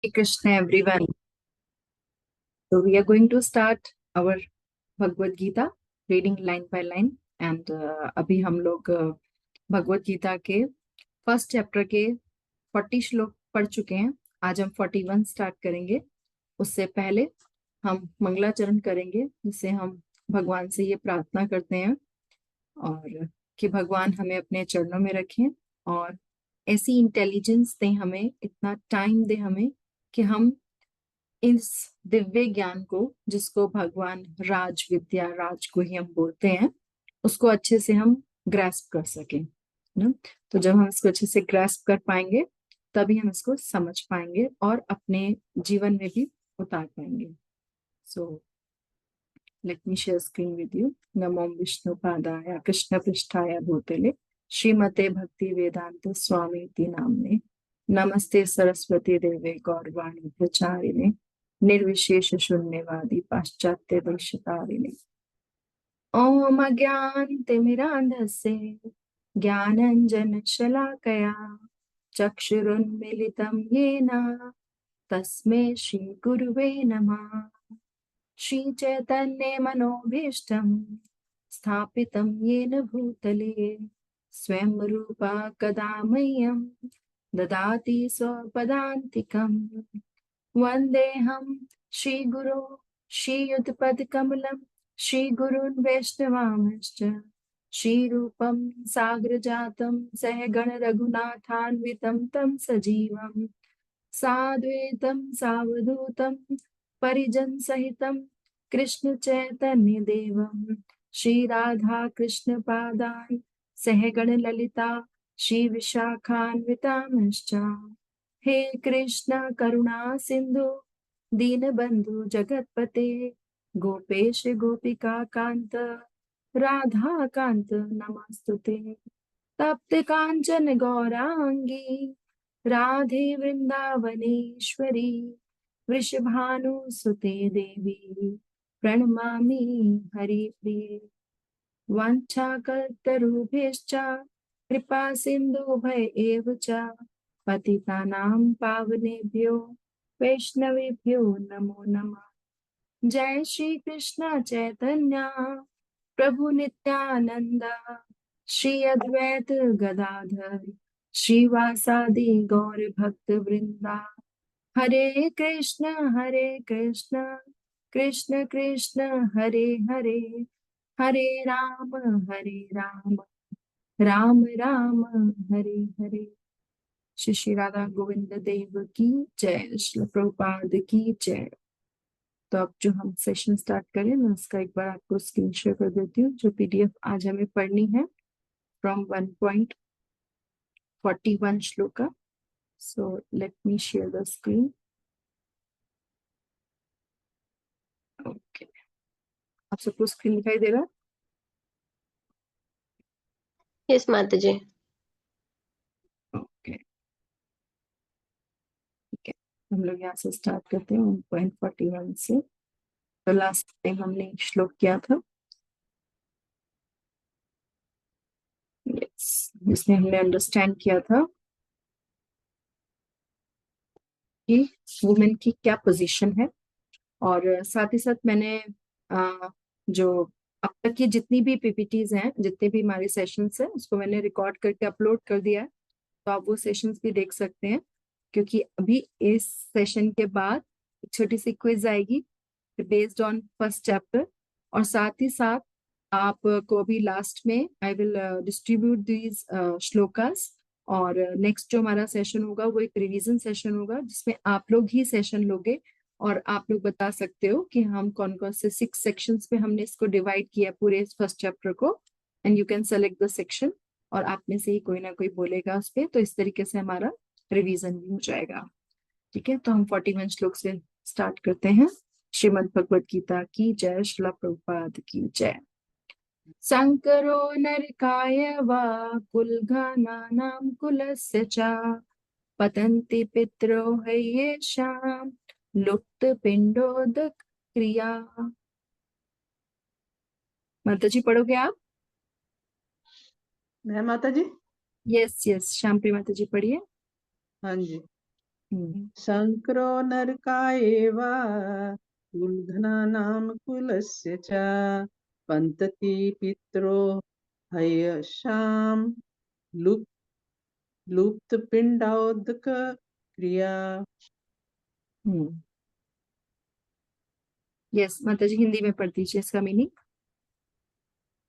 Hey Krishna everyone. So we are going to start our Bhagavad Gita reading line by line and अभी हम लोग भगवत गीता के first chapter के 40 श्लोक पढ़ चुके हैं। आज हम 41 स्टार्ट करेंगे। उससे पहले हम मंगलाचरण करेंगे, जिससे हम भगवान से ये प्रार्थना करते हैं और कि भगवान हमें अपने चरणों में रखें और ऐसी इंटेलिजेंस दें, हमें इतना टाइम दे हमें कि हम इस दिव्य ज्ञान को, जिसको भगवान राज विद्या राज को ही हम बोलते हैं, उसको अच्छे से हम ग्रैस्प कर सकें ना। तो जब हम इसको अच्छे से ग्रैस्प कर पाएंगे तभी हम इसको समझ पाएंगे और अपने जीवन में भी उतार पाएंगे। So let me share screen with you. नमो विष्णु पादाय कृष्ण पृष्ठाय भूतले श्रीमते भक्ति वेदांत स्वामी इति नाम्ने नमस्ते सरस्वती देवे गौरवाणी प्रचारिणे निर्विशेष शून्यवादी पाश्चात्य देशतारिणे। ओम अज्ञानतिमिरान्धस्य ज्ञानाञ्जन शलाकया चक्षुरुन्मीलितं येन तस्मै श्री गुरुवे नमः। श्री चैतन्य मनोभीष्टं स्थापितं येन भूतले स्वयं रूपा कदा मह्यं ददाति स्वपदान्तिकम्। वन्देऽहं श्रीगुरो श्रीयुतपदकमलं श्रीगुरून् वैष्णवांश्च श्रीरूपं साग्रजातं सहगण रघुनाथान्वितं तं सजीवं साद्वैतं सावधूतं परिजन सहितं कृष्ण चैतन्य देवं श्रीराधा कृष्ण पादान् सहगण ललिता श्री विशाखान्वितांश्च। हे कृष्ण करुणा सिंधु दीनबंधु जगतपते गोपेश गोपिका कांत राधा कांत नमस्तुते। तप्त कांचन गौरांगी राधे वृंदावनेश्वरी वृषभानुसुते देवी प्रणमामि हरिप्रिये। वाञ्छाकल्पतरुभ्यश्च कृपा सिन्धुभ्य एव च पतितानां पावनेभ्यो वैष्णवेभ्यो नमो नमः। जय श्री कृष्ण चैतन्य प्रभु नित्यानंद श्री अद्वैत गदाधर श्रीवासादि गौर भक्त वृंदा। हरे कृष्ण कृष्ण कृष्ण हरे हरे, हरे राम राम राम हरे हरे। श्री श्री राधा गोविंद देव की जय, श्री प्रभुपाद की जय। तो अब जो हम सेशन स्टार्ट करें, मैं उसका एक बार आपको स्क्रीन शेयर कर देती हूँ। जो पीडीएफ आज हमें पढ़नी है from 1.41 shloka. So let me share the screen. Okay, आप सबको स्क्रीन दिखाई दे रहा है? यस माता जी। ओके, ठीक है, हम लोग यहाँ से स्टार्ट करते हैं 1.41 से। तो लास्ट टाइम हमने एक श्लोक किया था, यस, जिसमें हमने अंडरस्टैंड किया था कि वुमेन की क्या पोजीशन है। और साथ ही साथ मैंने जो अब तक की जितनी भी पीपीटीज हैं, जितने भी हमारे सेशंस हैं, उसको मैंने रिकॉर्ड करके अपलोड कर दिया है। तो आप वो सेशंस भी देख सकते हैं, क्योंकि अभी इस सेशन के बाद एक छोटी सी क्विज आएगी बेस्ड ऑन फर्स्ट चैप्टर। और साथ ही साथ आपको अभी लास्ट में I will distribute these shlokas. और नेक्स्ट जो हमारा सेशन होगा वो एक रिवीजन सेशन होगा, जिसमें आप लोग ही सेशन लोगे और आप लोग बता सकते हो कि हम कौन कौन से 6 सेक्शंस में हमने इसको डिवाइड किया पूरे फर्स्ट चैप्टर को। And you can select the section और आप में से ही कोई ना कोई बोलेगा उस पर। तो इस तरीके से हमारा रिवीजन भी हो जाएगा। ठीक है, तो हम 41 श्लोक से स्टार्ट करते हैं। श्रीमद् भगवद गीता की जय, श्रील प्रभुपाद की जय। शंकरो नरकायवा कुलघानानां कुलस्य च पतन्ति पितरो ह्येषां लुप्तपिण्डोदक क्रिया। माता जी पढ़ोगे आप? मैं माता जी? यस यस, श्याम प्रिय माता जी पढ़िए। हाँ जी। शङ्करो नरकायेव कुलघ्नानां कुलस्य च पन्तति पितरो हयशां लुप्तपिण्डोदक क्रिया। यस माता जी, हिंदी में पढ़ दीजिए इसका मीनिंग।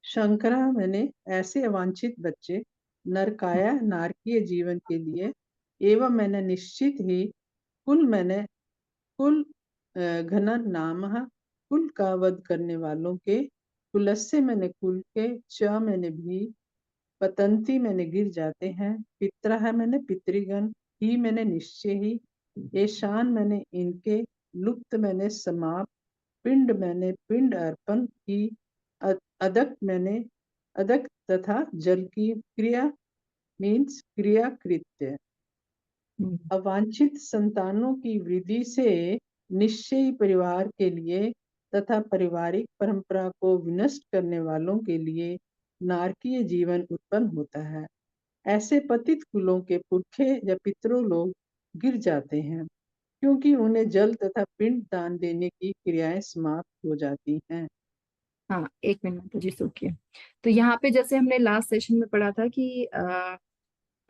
शंकरा मैंने ऐसे अवांछित बच्चे नरकाया नारकीय जीवन के लिए एवं मैंने निश्चित ही कुल घनन नाम कुल का वध करने वालों के कुलस्य मैंने कुल के च मैंने भी पतंती मैंने गिर जाते हैं पितरा है मैंने पितृगण ही मैंने निश्चय ही ऐशान मैंने इनके लुप्त मैंने समाप्त पिंड मैंने पिंड अर्पण की अदक मैंने अदक तथा जल की क्रिया मीन्स क्रिया कृत्य। अवांछित संतानों की वृद्धि से निश्चयी परिवार के लिए तथा पारिवारिक परंपरा को विनष्ट करने वालों के लिए नारकीय जीवन उत्पन्न होता है। ऐसे पतित कुलों के पुरखे या पितरों लोग गिर जाते हैं क्योंकि उन्हें जल तथा पिंड दान देने की क्रियाएं समाप्त हो जाती हैं। हाँ, एक मिनट जी, सुनिए। तो यहाँ पे जैसे हमने लास्ट सेशन में पढ़ा था कि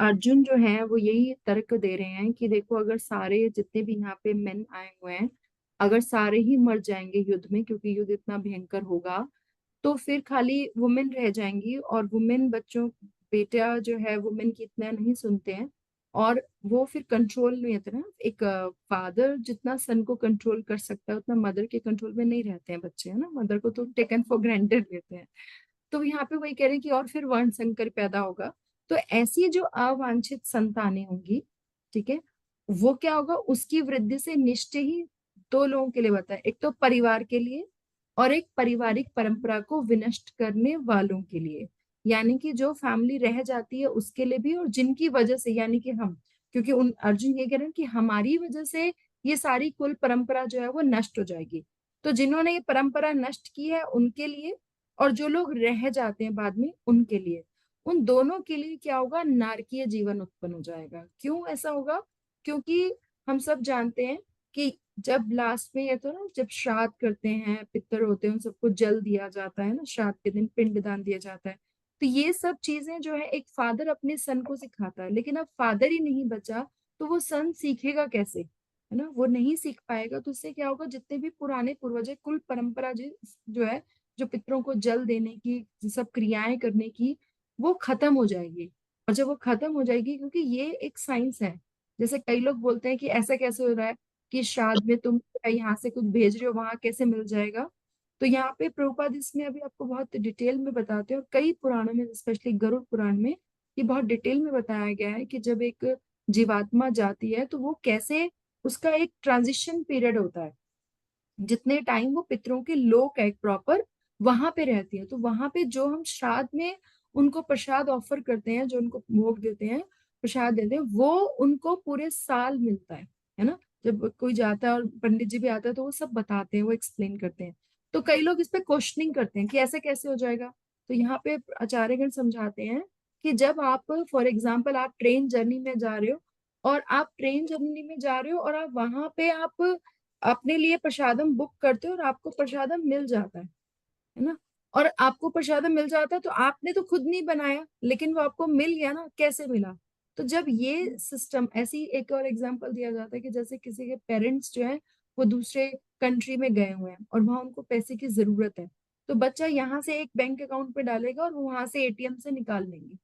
अर्जुन जो है वो यही तर्क दे रहे हैं कि देखो, अगर सारे जितने भी यहाँ पे मेन आए हुए हैं, अगर सारे ही मर जाएंगे युद्ध में, क्योंकि युद्ध इतना भयंकर होगा, तो फिर खाली वुमेन रह जाएंगी। और वुमेन बच्चों, बेटा जो है वुमेन की इतना नहीं सुनते हैं, और वो फिर कंट्रोल नहीं होते ना। एक फादर जितना सन को कंट्रोल कर सकता है उतना मदर के कंट्रोल में नहीं रहते हैं बच्चे, है ना। मदर को तो टेकन फॉर ग्रांटेड लेते हैं। तो यहाँ पे वही कह रहे हैं कि और फिर वर्ण संकर पैदा होगा। तो ऐसी जो अवांछित संतानें होंगी, ठीक है, वो क्या होगा, उसकी वृद्धि से निश्चय ही दो लोगों के लिए बताए, एक तो परिवार के लिए और एक पारिवारिक परंपरा को विनष्ट करने वालों के लिए। यानी कि जो फैमिली रह जाती है उसके लिए भी, और जिनकी वजह से, यानी कि हम, क्योंकि उन अर्जुन ये कह रहे हैं कि हमारी वजह से ये सारी कुल परंपरा जो है वो नष्ट हो जाएगी। तो जिन्होंने ये परंपरा नष्ट की है उनके लिए, और जो लोग रह जाते हैं बाद में उनके लिए, उन दोनों के लिए क्या होगा, नारकीय जीवन उत्पन्न हो जाएगा। क्यों ऐसा होगा? क्योंकि हम सब जानते हैं कि जब लास्ट में ये तो ना, जब श्राद्ध करते हैं, पितर होते हैं, उन सबको जल दिया जाता है ना, श्राद्ध के दिन पिंडदान दिया जाता है। तो ये सब चीजें जो है एक फादर अपने सन को सिखाता है, लेकिन अब फादर ही नहीं बचा तो वो सन सीखेगा कैसे, है ना। वो नहीं सीख पाएगा, तो उससे क्या होगा, जितने भी पुराने पूर्वज है, कुल परंपरा जो है, जो पितरों को जल देने की, सब क्रियाएं करने की, वो खत्म हो जाएगी। और जब वो खत्म हो जाएगी, क्योंकि ये एक साइंस है। जैसे कई लोग बोलते हैं कि ऐसा कैसे हो रहा है कि श्राद्ध में तुम यहाँ से कुछ भेज रहे हो, वहां कैसे मिल जाएगा। तो यहाँ पे प्रभुपाद इसमें अभी आपको बहुत डिटेल में बताते हैं, और कई पुराणों में, स्पेशली गरुड़ पुराण में, ये बहुत डिटेल में बताया गया है कि जब एक जीवात्मा जाती है तो वो कैसे, उसका एक ट्रांजिशन पीरियड होता है। जितने टाइम वो पितरों के लोक है प्रॉपर, वहां पे रहती है, तो वहां पे जो हम श्राद्ध में उनको प्रसाद ऑफर करते हैं, जो उनको भोग देते हैं, प्रसाद देते हैं, वो उनको पूरे साल मिलता है ना। जब कोई जाता है और पंडित जी भी आता है तो वो सब बताते हैं, वो एक्सप्लेन करते हैं। तो कई लोग इस पे क्वेश्चनिंग करते हैं कि ऐसे कैसे हो जाएगा। तो यहाँ पे आचार्यगण समझाते हैं कि जब आप, फॉर एग्जाम्पल, आप ट्रेन जर्नी में जा रहे हो, और आप ट्रेन जर्नी में जा रहे हो और आप वहां पे आप अपने लिए प्रसादम बुक करते हो और आपको प्रसादम मिल जाता है ना। और आपको प्रसादम मिल जाता है तो आपने तो खुद नहीं बनाया, लेकिन वो आपको मिल गया ना, कैसे मिला। तो जब ये सिस्टम, ऐसी एक और एग्जांपल दिया जाता है कि जैसे किसी के पेरेंट्स जो है वो दूसरे कंट्री में गए हुए हैं और वहां उनको पैसे की जरूरत है, तो बच्चा यहाँ से एक बैंक अकाउंट पे डालेगा और वहां से एटीएम से निकाल लेंगे,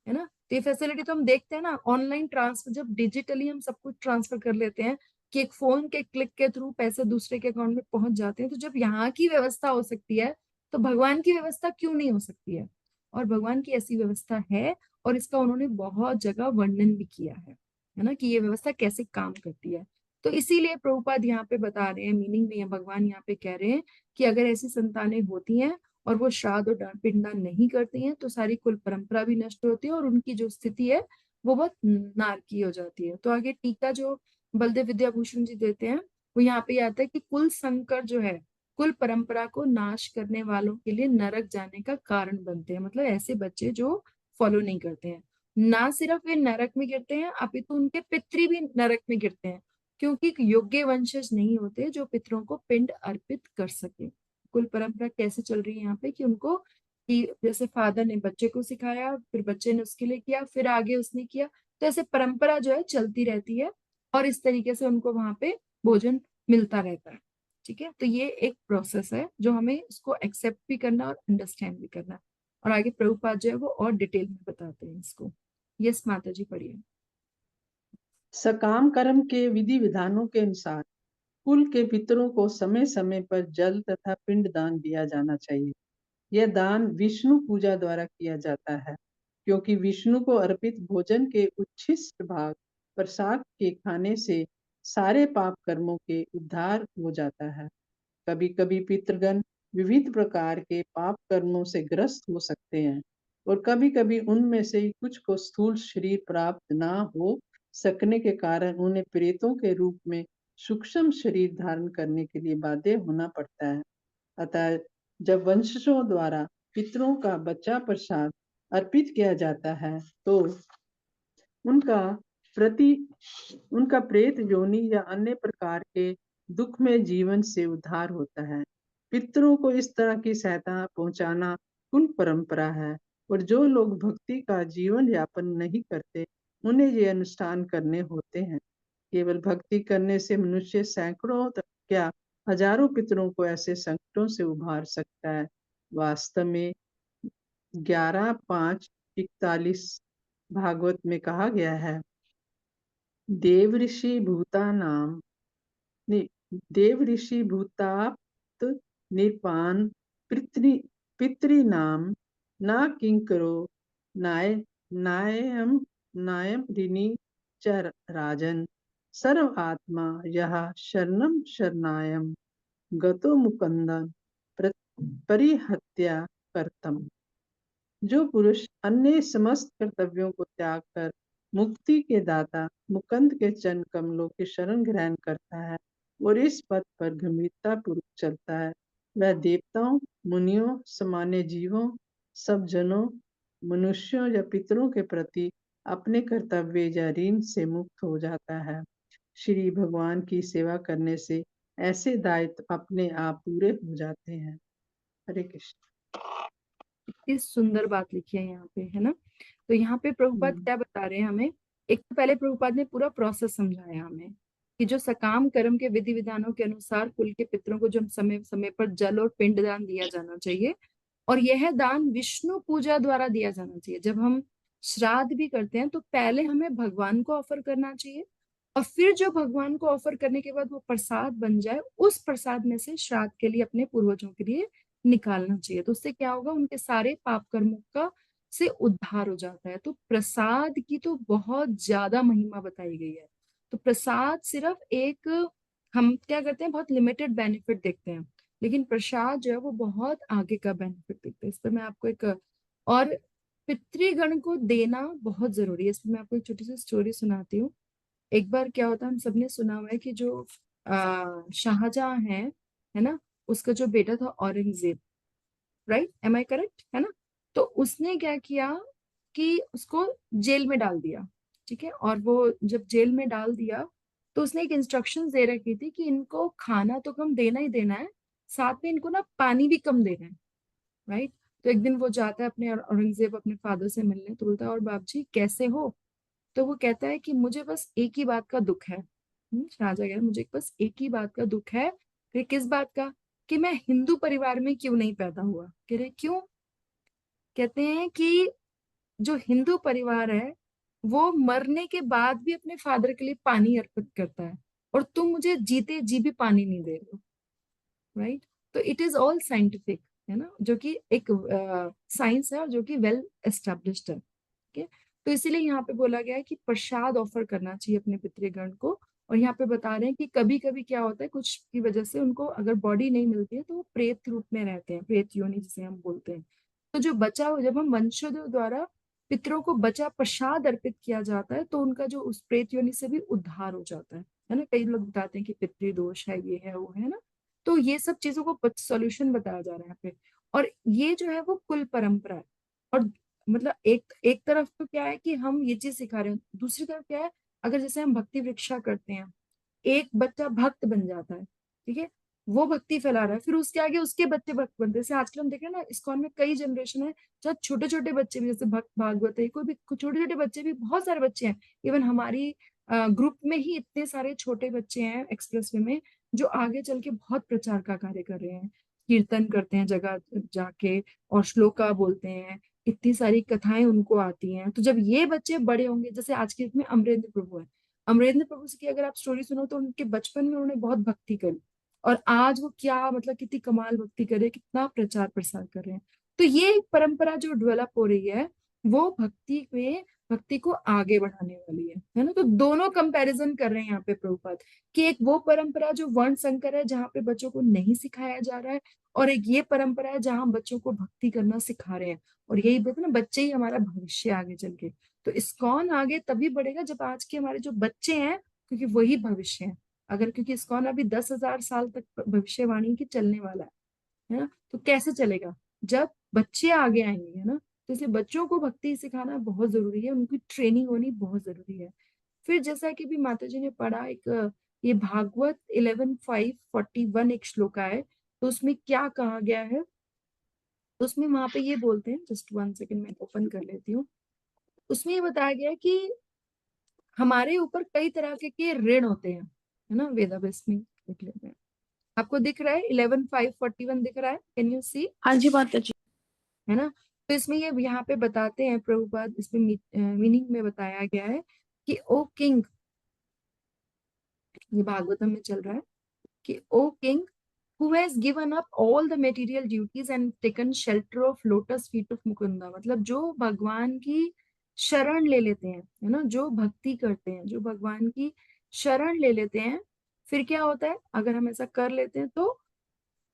है ना। तो ये फैसिलिटी तो हम देखते हैं ना, ऑनलाइन ट्रांसफर, जब डिजिटली हम सब कुछ ट्रांसफर कर लेते हैं कि एक फोन के क्लिक के थ्रू पैसे दूसरे के अकाउंट में पहुंच जाते हैं। तो जब यहाँ की व्यवस्था हो सकती है तो भगवान की व्यवस्था क्यों नहीं हो सकती है। और भगवान की ऐसी व्यवस्था है, और इसका उन्होंने बहुत जगह वर्णन भी किया है ना, कि ये व्यवस्था कैसे काम करती है। तो इसीलिए प्रभुपाद यहाँ पे बता रहे हैं, मीनिंग में है, भगवान यहाँ पे कह रहे हैं कि अगर ऐसी संतानें होती हैं और वो श्राद्ध और पिंडदान नहीं करती हैं तो सारी कुल परंपरा भी नष्ट होती है, और उनकी जो स्थिति है वो बहुत नारकी हो जाती है। तो आगे टीका जो बलदेव विद्याभूषण जी देते हैं, वो यहाँ पे आता है कि कुल संकर जो है, कुल परंपरा को नाश करने वालों के लिए नरक जाने का कारण बनते हैं। मतलब ऐसे बच्चे जो फॉलो नहीं करते हैं, ना सिर्फ वे नरक में गिरते हैं अपितु उनके पितृ भी नरक में गिरते हैं। क्योंकि योग्य वंशज नहीं होते जो पितरों को पिंड अर्पित कर सके। कुल परंपरा कैसे चल रही है यहाँ पे कि उनको, कि जैसे फादर ने बच्चे को सिखाया, फिर बच्चे ने उसके लिए किया, फिर आगे उसने किया, तो ऐसे परंपरा जो है चलती रहती है और इस तरीके से उनको वहां पे भोजन मिलता रहता है। ठीक है, तो ये एक प्रोसेस है जो हमें इसको एक्सेप्ट भी करना और अंडरस्टैंड भी करना है। और आगे प्रभुपाद जो है वो और डिटेल में बताते हैं इसको। यस माता जी, पढ़िए। सकाम कर्म के विधि विधानों के अनुसार कुल के पितरों को समय समय पर जल तथा पिंड दान दिया जाना चाहिए। यह दान विष्णु पूजा द्वारा किया जाता है, क्योंकि विष्णु को अर्पित भोजन के उच्छिष्ट भाग प्रसाद के खाने से सारे पाप कर्मों के उद्धार हो जाता है। कभी कभी पितृगण विविध प्रकार के पाप कर्मों से ग्रस्त हो सकते हैं और कभी कभी उनमें से ही कुछ को स्थूल शरीर प्राप्त ना हो सकने के कारण उन्हें प्रेतों के रूप में सूक्ष्म शरीर धारण करने के लिए बाध्य होना पड़ता है। अतः जब वंशजों द्वारा पितरों का बच्चा प्रसाद अर्पित किया जाता है तो उनका प्रति उनका प्रेत योनि या अन्य प्रकार के दुख में जीवन से उद्धार होता है। पितरों को इस तरह की सहायता पहुंचाना कुल परंपरा है और जो लोग भक्ति का जीवन यापन नहीं करते उन्हें ये अनुष्ठान करने होते हैं। केवल भक्ति करने से मनुष्य सैकड़ों क्या हजारों पितरों को ऐसे संकटों से उभार सकता है। वास्तव में 11:5-41 भागवत में कहा गया है, देव ऋषि भूतानाम देव ऋषि भूताप्त निपान पितृ पितृनाम ना किंकरो नाय नायम नायम ऋणी च राजन सर्व आत्मा यह शरणम शरणायम गतो मुकंदन परिहत्या करतम। जो पुरुष अन्य समस्त कर्तव्यों को त्याग कर मुक्ति के दाता मुकुंद के चरण कमलों की शरण ग्रहण करता है और इस पथ पर गंभीरता पूर्वक चलता है, वह देवताओं, मुनियों, सामान्य जीवों, सब जनों, मनुष्यों या पितरों के प्रति अपने कर्तव्य या ऋण से मुक्त हो जाता है। श्री भगवान की सेवा करने से ऐसे दायित्व अपने आप पूरे हो जाते हैं। हरे कृष्ण। इतनी सुंदर बात लिखी है यहाँ पे, है ना। तो यहाँ पे प्रभुपाद क्या बता रहे हैं हमें। एक तो पहले प्रभुपाद ने पूरा प्रोसेस समझाया हमें कि जो सकाम कर्म के विधि विधानों के अनुसार कुल के पितरों को जो समय समय पर जल और पिंड दान दिया जाना चाहिए, और यह दान विष्णु पूजा द्वारा दिया जाना चाहिए। जब हम श्राद्ध भी करते हैं तो पहले हमें भगवान को ऑफर करना चाहिए, और फिर जो भगवान को ऑफर करने के बाद वो प्रसाद बन जाए, उस प्रसाद में से श्राद्ध के लिए अपने पूर्वजों के लिए निकालना चाहिए। तो उससे क्या होगा, उनके सारे पाप कर्मों का से उद्धार हो जाता है। तो प्रसाद की तो बहुत ज्यादा महिमा बताई गई है। तो प्रसाद सिर्फ एक, हम क्या करते हैं, बहुत लिमिटेड बेनिफिट देखते हैं, लेकिन प्रसाद जो है वो बहुत आगे का बेनिफिट देखते हैं। इस पर मैं आपको एक और पितृगण को देना बहुत जरूरी है, इस पर मैं आपको एक छोटी सी स्टोरी सुनाती हूँ। एक बार क्या होता है, हम सबने सुना हुआ है कि जो शाहजहां है ना, उसका जो बेटा था Aurangzeb, right, am I correct, है ना। तो उसने क्या किया कि उसको जेल में डाल दिया। ठीक है, और वो जब जेल में डाल दिया तो उसने एक इंस्ट्रक्शन दे रखी थी कि इनको खाना तो कम देना ही देना है, साथ में इनको ना पानी भी कम देना है, राइट। तो एक दिन वो जाता है अपने औरंगजेब अपने फादर से मिलने, तो बोलता है, और बाप जी कैसे हो। तो वो कहता है कि मुझे बस एक ही बात का दुख है। शाहजहां कह रहा है, मुझे बस एक ही बात का दुख है। कि किस बात का, कि मैं हिंदू परिवार में क्यों नहीं पैदा हुआ। कह रहे क्यों। कहते हैं कि जो हिंदू परिवार है वो मरने के बाद भी अपने फादर के लिए पानी अर्पित करता है, और तुम मुझे जीते जी भी पानी नहीं दे रहे हो, राइट। तो इट इज ऑल साइंटिफिक, है ना, जो कि एक साइंस है और जो कि वेल एस्टेब्लिश्ड है। ठीक है, तो इसीलिए यहाँ पे बोला गया है कि प्रसाद ऑफर करना चाहिए अपने पितृगण को। और यहाँ पे बता रहे हैं कि कभी कभी क्या होता है, कुछ की वजह से उनको अगर बॉडी नहीं मिलती है तो वो प्रेत रूप में रहते हैं, प्रेत योनि जिसे हम बोलते हैं। तो जो बचा हुआ, जब हम वंशजों द्वारा पितरों को बचा प्रसाद अर्पित किया जाता है तो उनका जो उस प्रेत योनि से भी उद्धार हो जाता है ना। कई लोग बताते हैं कि पितृदोष है, ये है, वो है ना। तो ये सब चीजों को सॉल्यूशन बताया जा रहा है यहाँ पे। और ये जो है वो कुल परंपरा है। और मतलब एक एक तरफ तो क्या है कि हम ये चीज सिखा रहे हैं, दूसरी तरफ क्या है, अगर जैसे हम भक्ति वृक्षा करते हैं एक बच्चा भक्त बन जाता है, ठीक है, वो भक्ति फैला रहा है, फिर उसके आगे उसके बच्चे भक्त बनते हैं। जैसे आजकल हम देख रहे हैं ना, इस्कॉन में कई जनरेशन है, जहाँ छोटे छोटे बच्चे भी, जैसे भक्त भागवत है, कोई भी छोटे छोटे बच्चे भी, बहुत सारे बच्चे हैं। इवन हमारी ग्रुप में ही इतने सारे छोटे बच्चे हैं एक्सप्रेस वे में, जो आगे चल के बहुत प्रचार का कार्य कर रहे हैं, कीर्तन करते हैं जगह जाके, और श्लोका बोलते हैं, इतनी सारी कथाएं उनको आती हैं। तो जब ये बच्चे बड़े होंगे, जैसे आज के इसमें अमरेंद्र प्रभु है, अमरेंद्र प्रभु की अगर आप स्टोरी सुनो तो उनके बचपन में उन्होंने बहुत भक्ति करी, और आज वो क्या मतलब कितनी कमाल भक्ति कर रहे हैं, कितना प्रचार प्रसार कर रहे हैं। तो ये एक परंपरा जो डेवलप हो रही है, वो भक्ति को आगे बढ़ाने वाली है ना। तो दोनों कंपैरिजन कर रहे हैं यहाँ पे प्रभुपाद, कि एक वो परंपरा जो वर्ण संकर है, जहाँ पे बच्चों को नहीं सिखाया जा रहा है, और एक ये परंपरा है जहाँ बच्चों को भक्ति करना सिखा रहे हैं। और यही बात है ना, बच्चे ही हमारा भविष्य आगे चल के। तो इस्कॉन आगे तभी बढ़ेगा जब आज के हमारे जो बच्चे हैं, क्योंकि वही भविष्य है। अगर, क्योंकि इस्कॉन अभी 10,000 साल तक भविष्यवाणी की चलने वाला है ना, तो कैसे चलेगा जब बच्चे आगे आएंगे, है ना। तो इसलिए बच्चों को भक्ति सिखाना बहुत जरूरी है, उनकी ट्रेनिंग होनी बहुत जरूरी है। फिर जैसा कि भी माता जी ने पढ़ा, एक ये भागवत 11:5-41 एक श्लोका है, तो उसमें क्या कहा गया है, तो उसमें वहां पे ये बोलते हैं, जस्ट 1 सेकेंड मैं ओपन कर लेती हूँ। उसमें ये बताया गया है कि हमारे ऊपर कई तरह के ऋण होते हैं, है ना। वेदाव्यास में लिख लेते हैं, आपको दिख रहा है 11:5-41 दिख रहा है, कैन यू सी? हाँ जी माता जी। है ना। तो इसमें ये यहाँ पे बताते हैं प्रभुपाद, इसमें मीनिंग में बताया गया है कि ओ किंग, ये भागवतम में चल रहा है कि O king, who has given up all the material duties and taken shelter of lotus feet of Mukunda, मतलब जो भगवान की शरण ले लेते हैं, है ना, जो भक्ति करते हैं, जो भगवान की शरण ले लेते हैं, फिर क्या होता है अगर हम ऐसा कर लेते हैं तो,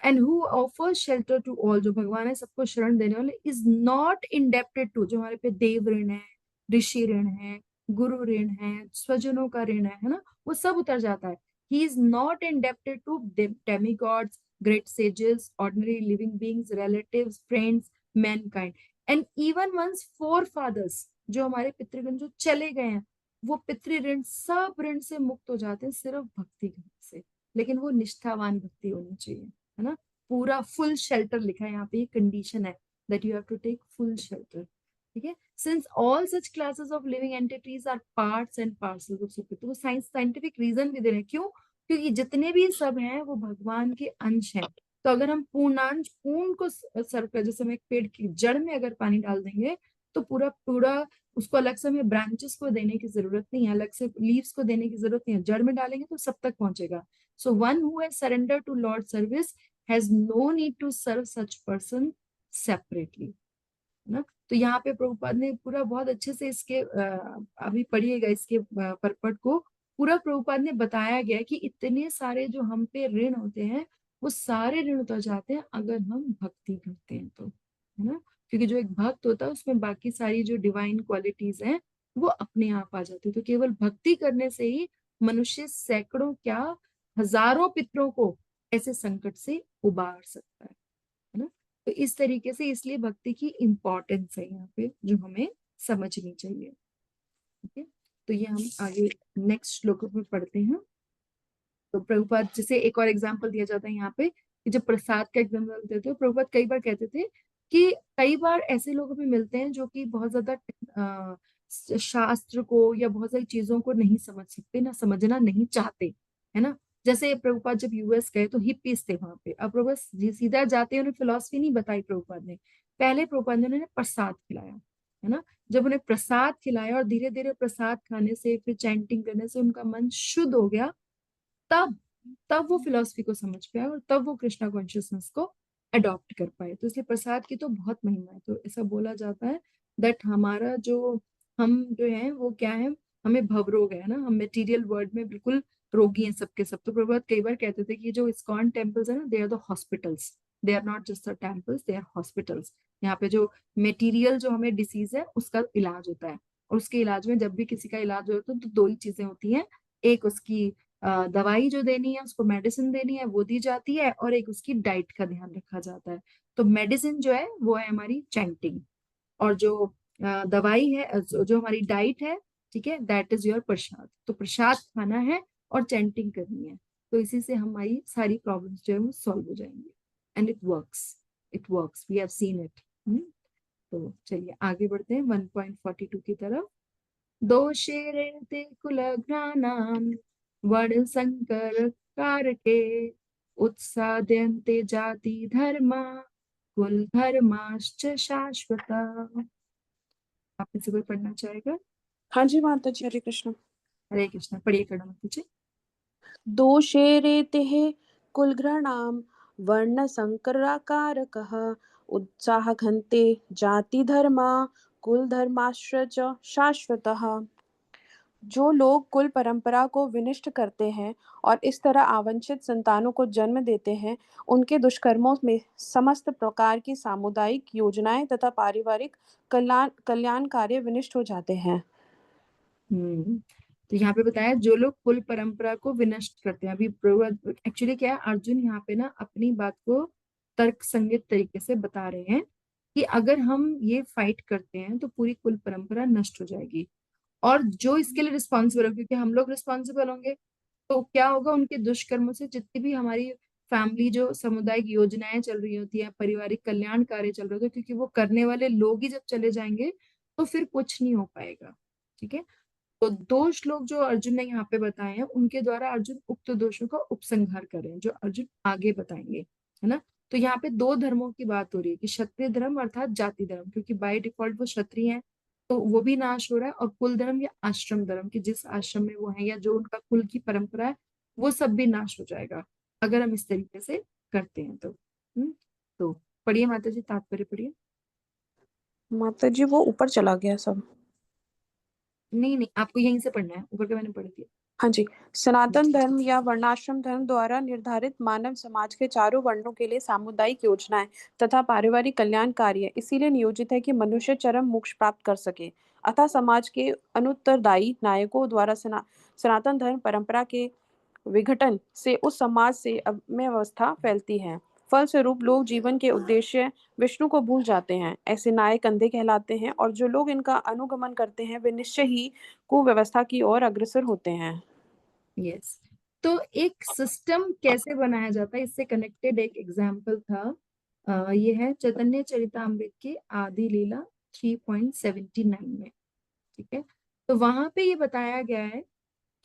and who offers shelter to all, जो भगवान है सबको शरण देने वाले, इज नॉट इंडेप्टेड टू, जो हमारे पे देव ऋण है, ऋषि ऋण है, गुरु ऋण है, स्वजनों का ऋण है ना, वो सब उतर जाता है। He is not indebted to demigods, great sages, ordinary living beings, relatives, friends, mankind, and even one's forefathers, जो हमारे पितृगण जो चले गए हैं, वो पितृ ऋण, सब ऋण से मुक्त हो जाते हैं सिर्फ भक्ति करने से। लेकिन वो निष्ठावान भक्ति होनी चाहिए, है ना। पूरा फुल शेल्टर लिखा है यहाँ पे, ये कंडीशन है that you have to take full shelter, ठीक है। Since all such classes of living entities are parts and parcels of सुखी, तो वो साइंटिफिक रीजन भी दे रहे हैं क्यों, क्योंकि जितने भी सब हैं वो भगवान के अंश हैं। तो अगर हम पूर्णांश पूर्ण को सर्व कर, जैसे हम एक पेड़ की जड़ में अगर पानी डाल देंगे, तो पूरा पूरा उसको अलग से हमें ब्रांचेस को देने की जरूरत नहीं है, अलग से लीव्स को देने की जरूरत नहीं है, जड़ में डालेंगे तो सब तक पहुंचेगा। So one who has surrender to Lord service has no need to serve such person separately, है ना। तो यहाँ पे प्रभुपाद ने पूरा बहुत अच्छे से इसके अभी पढ़िएगा इसके परपट को, पूरा प्रभुपाद ने बताया गया कि इतने सारे जो हम पे ऋण होते हैं, वो सारे ऋण उतर जाते हैं अगर हम भक्ति करते हैं तो, है ना। क्योंकि जो एक भक्त होता है उसमें बाकी सारी जो डिवाइन क्वालिटीज हैं वो अपने आप आ जाती है। तो केवल भक्ति करने से ही मनुष्य सैकड़ों क्या हजारों पितरों को ऐसे संकट से उबार सकता है ना। तो इस तरीके से इसलिए भक्ति की इंपॉर्टेंस है यहाँ पे जो हमें समझनी चाहिए, ठीक है। तो ये हम आगे नेक्स्ट श्लोक में पढ़ते हैं। तो प्रभुपाद जैसे एक और एग्जाम्पल दिया जाता है यहाँ पे, कि जब प्रसाद का एग्जाम्पल देते हो, प्रभुपाद कई बार कहते थे कि कई बार ऐसे लोग हमें मिलते हैं जो कि बहुत ज्यादा शास्त्र को या बहुत सारी चीजों को नहीं समझ सकते, ना समझना नहीं चाहते, है ना। जैसे प्रभुपाद जब यूएस गए तो हिप्पीज थे वहां पे, अब प्रभुपाद सीधा जाते हैं, उन्हें फिलॉसफी नहीं बताई प्रभुपाद ने, पहले प्रभुपाद ने उन्हें प्रसाद खिलाया, है ना। जब उन्हें प्रसाद खिलाया और धीरे धीरे प्रसाद खाने से फिर चैंटिंग करने से उनका मन शुद्ध हो गया, तब तब वो फिलॉसफी को समझ पाए और तब वो कृष्णा कॉन्शियसनेस को अडॉप्ट कर पाए। तो इसलिए प्रसाद की तो बहुत महिमा है। तो ऐसा बोला जाता है दैट हमारा जो हम जो है वो क्या है, हमें भवरोग है ना, हम मटेरियल वर्ल्ड में बिल्कुल रोगी हैं सबके सब। तो प्रभुपाद कई बार कहते थे कि जो इस्कॉन टेम्पल्स है ना, they are the hospitals, they are not just the temples, they are hospitals. यहाँ पे जो मेटीरियल जो हमें डिसीज है उसका इलाज होता है, और उसके इलाज में जब भी किसी का इलाज होता है तो दो ही चीजें होती हैं, एक उसकी दवाई जो देनी है, उसको मेडिसिन देनी है वो दी जाती है, और एक उसकी डाइट का ध्यान रखा जाता है। तो मेडिसिन जो है वो है हमारी चैंटिंग, और जो दवाई है जो हमारी डाइट है, ठीक है, दैट इज योर प्रसाद। तो प्रसाद खाना है और चैंटिंग करनी है। तो इसी से हमारी सारी प्रॉब्लम्स जो है वो सॉल्व हो जाएंगी। And it works, we have seen it. तो चलिए आगे बढ़ते हैं 1.42 की तरफ। दोषे ते कुलघ्नानां वर्णसंकर कारके उत्साद्यन्ते जाति धर्मा कुल धर्माश्च शाश्वता। आप में से कोई पढ़ना चाहेगा? हाँ जी माता जी, हरे कृष्ण। हरे कृष्णा, पढ़िए कड़ा मत पूछे। दोषे रेतेः कुलघ्राणां वर्णसंकराकारकः उत्साहघन्ते जातिधर्मा कुलधर्माश्च च शाश्वतः। जो लोग कुल परंपरा को विनष्ट करते हैं और इस तरह आवांछित संतानों को जन्म देते हैं, उनके दुष्कर्मों में समस्त प्रकार की सामुदायिक योजनाएं तथा पारिवारिक कल्याण कार्य विनष्ट हो जाते हैं। तो यहाँ पे बताया जो लोग कुल परंपरा को विनष्ट करते हैं। अभी एक्चुअली क्या है, अर्जुन यहाँ पे ना अपनी बात को तर्क संगत तरीके से बता रहे हैं कि अगर हम ये फाइट करते हैं तो पूरी कुल परंपरा नष्ट हो जाएगी। और जो इसके लिए रिस्पॉन्सिबल हो, क्योंकि हम लोग रिस्पॉन्सिबल होंगे, तो क्या होगा, उनके दुष्कर्मों से जितनी भी हमारी फैमिली जो सामुदायिक योजनाएं चल रही होती है, पारिवारिक कल्याण कार्य चल रहे होते हैं, क्योंकि वो करने वाले लोग ही जब चले जाएंगे तो फिर कुछ नहीं हो पाएगा। ठीक है। तो दोष लोग जो अर्जुन ने यहाँ पे बताए हैं, उनके द्वारा अर्जुन उक्त दोषों का उपसंहार कर रहे हैं, जो अर्जुन आगे बताएंगे, है ना। तो यहाँ पे दो धर्मों की बात हो रही है कि क्षत्रिय धर्म अर्थात जाति धर्म, क्योंकि बाय डिफॉल्ट वो क्षत्रिय हैं, तो वो भी नाश हो रहा है। और कुल धर्म या आश्रम धर्म, की जिस आश्रम में वो है या जो उनका कुल की परंपरा है, वो सब भी नाश हो जाएगा अगर हम इस तरीके से करते हैं तो। तो पढ़िए माता जी, तात्पर्य पढ़िए। माता जी वो ऊपर चला गया सब। नहीं नहीं, आपको यहीं से पढ़ना है, ऊपर के मैंने पढ़ दिया। हाँ जी। सनातन धर्म या वर्णाश्रम धर्म द्वारा निर्धारित मानव समाज के चारों वर्णों के लिए सामुदायिक योजनाएं तथा पारिवारिक कल्याण कार्य इसीलिए नियोजित है कि मनुष्य चरम मोक्ष प्राप्त कर सके। अतः समाज के अनुत्तरदायी नायकों द्वारा सनातन धर्म परंपरा के विघटन से उस समाज से अव्यवस्था फैलती है। फलस्वरूप लोग जीवन के उद्देश्य विष्णु को भूल जाते हैं। ऐसे नायक अंधे कहलाते हैं और जो लोग इनका अनुगमन करते हैं वे निश्चय ही कुव्यवस्था की ओर अग्रसर होते हैं। यस। तो एक सिस्टम कैसे बनाया जाता है, इससे कनेक्टेड एक एग्जाम्पल था। ये है चैतन्य चरितामृत के आदि लीला 3.79 में। ठीक है। तो वहां पे ये बताया गया है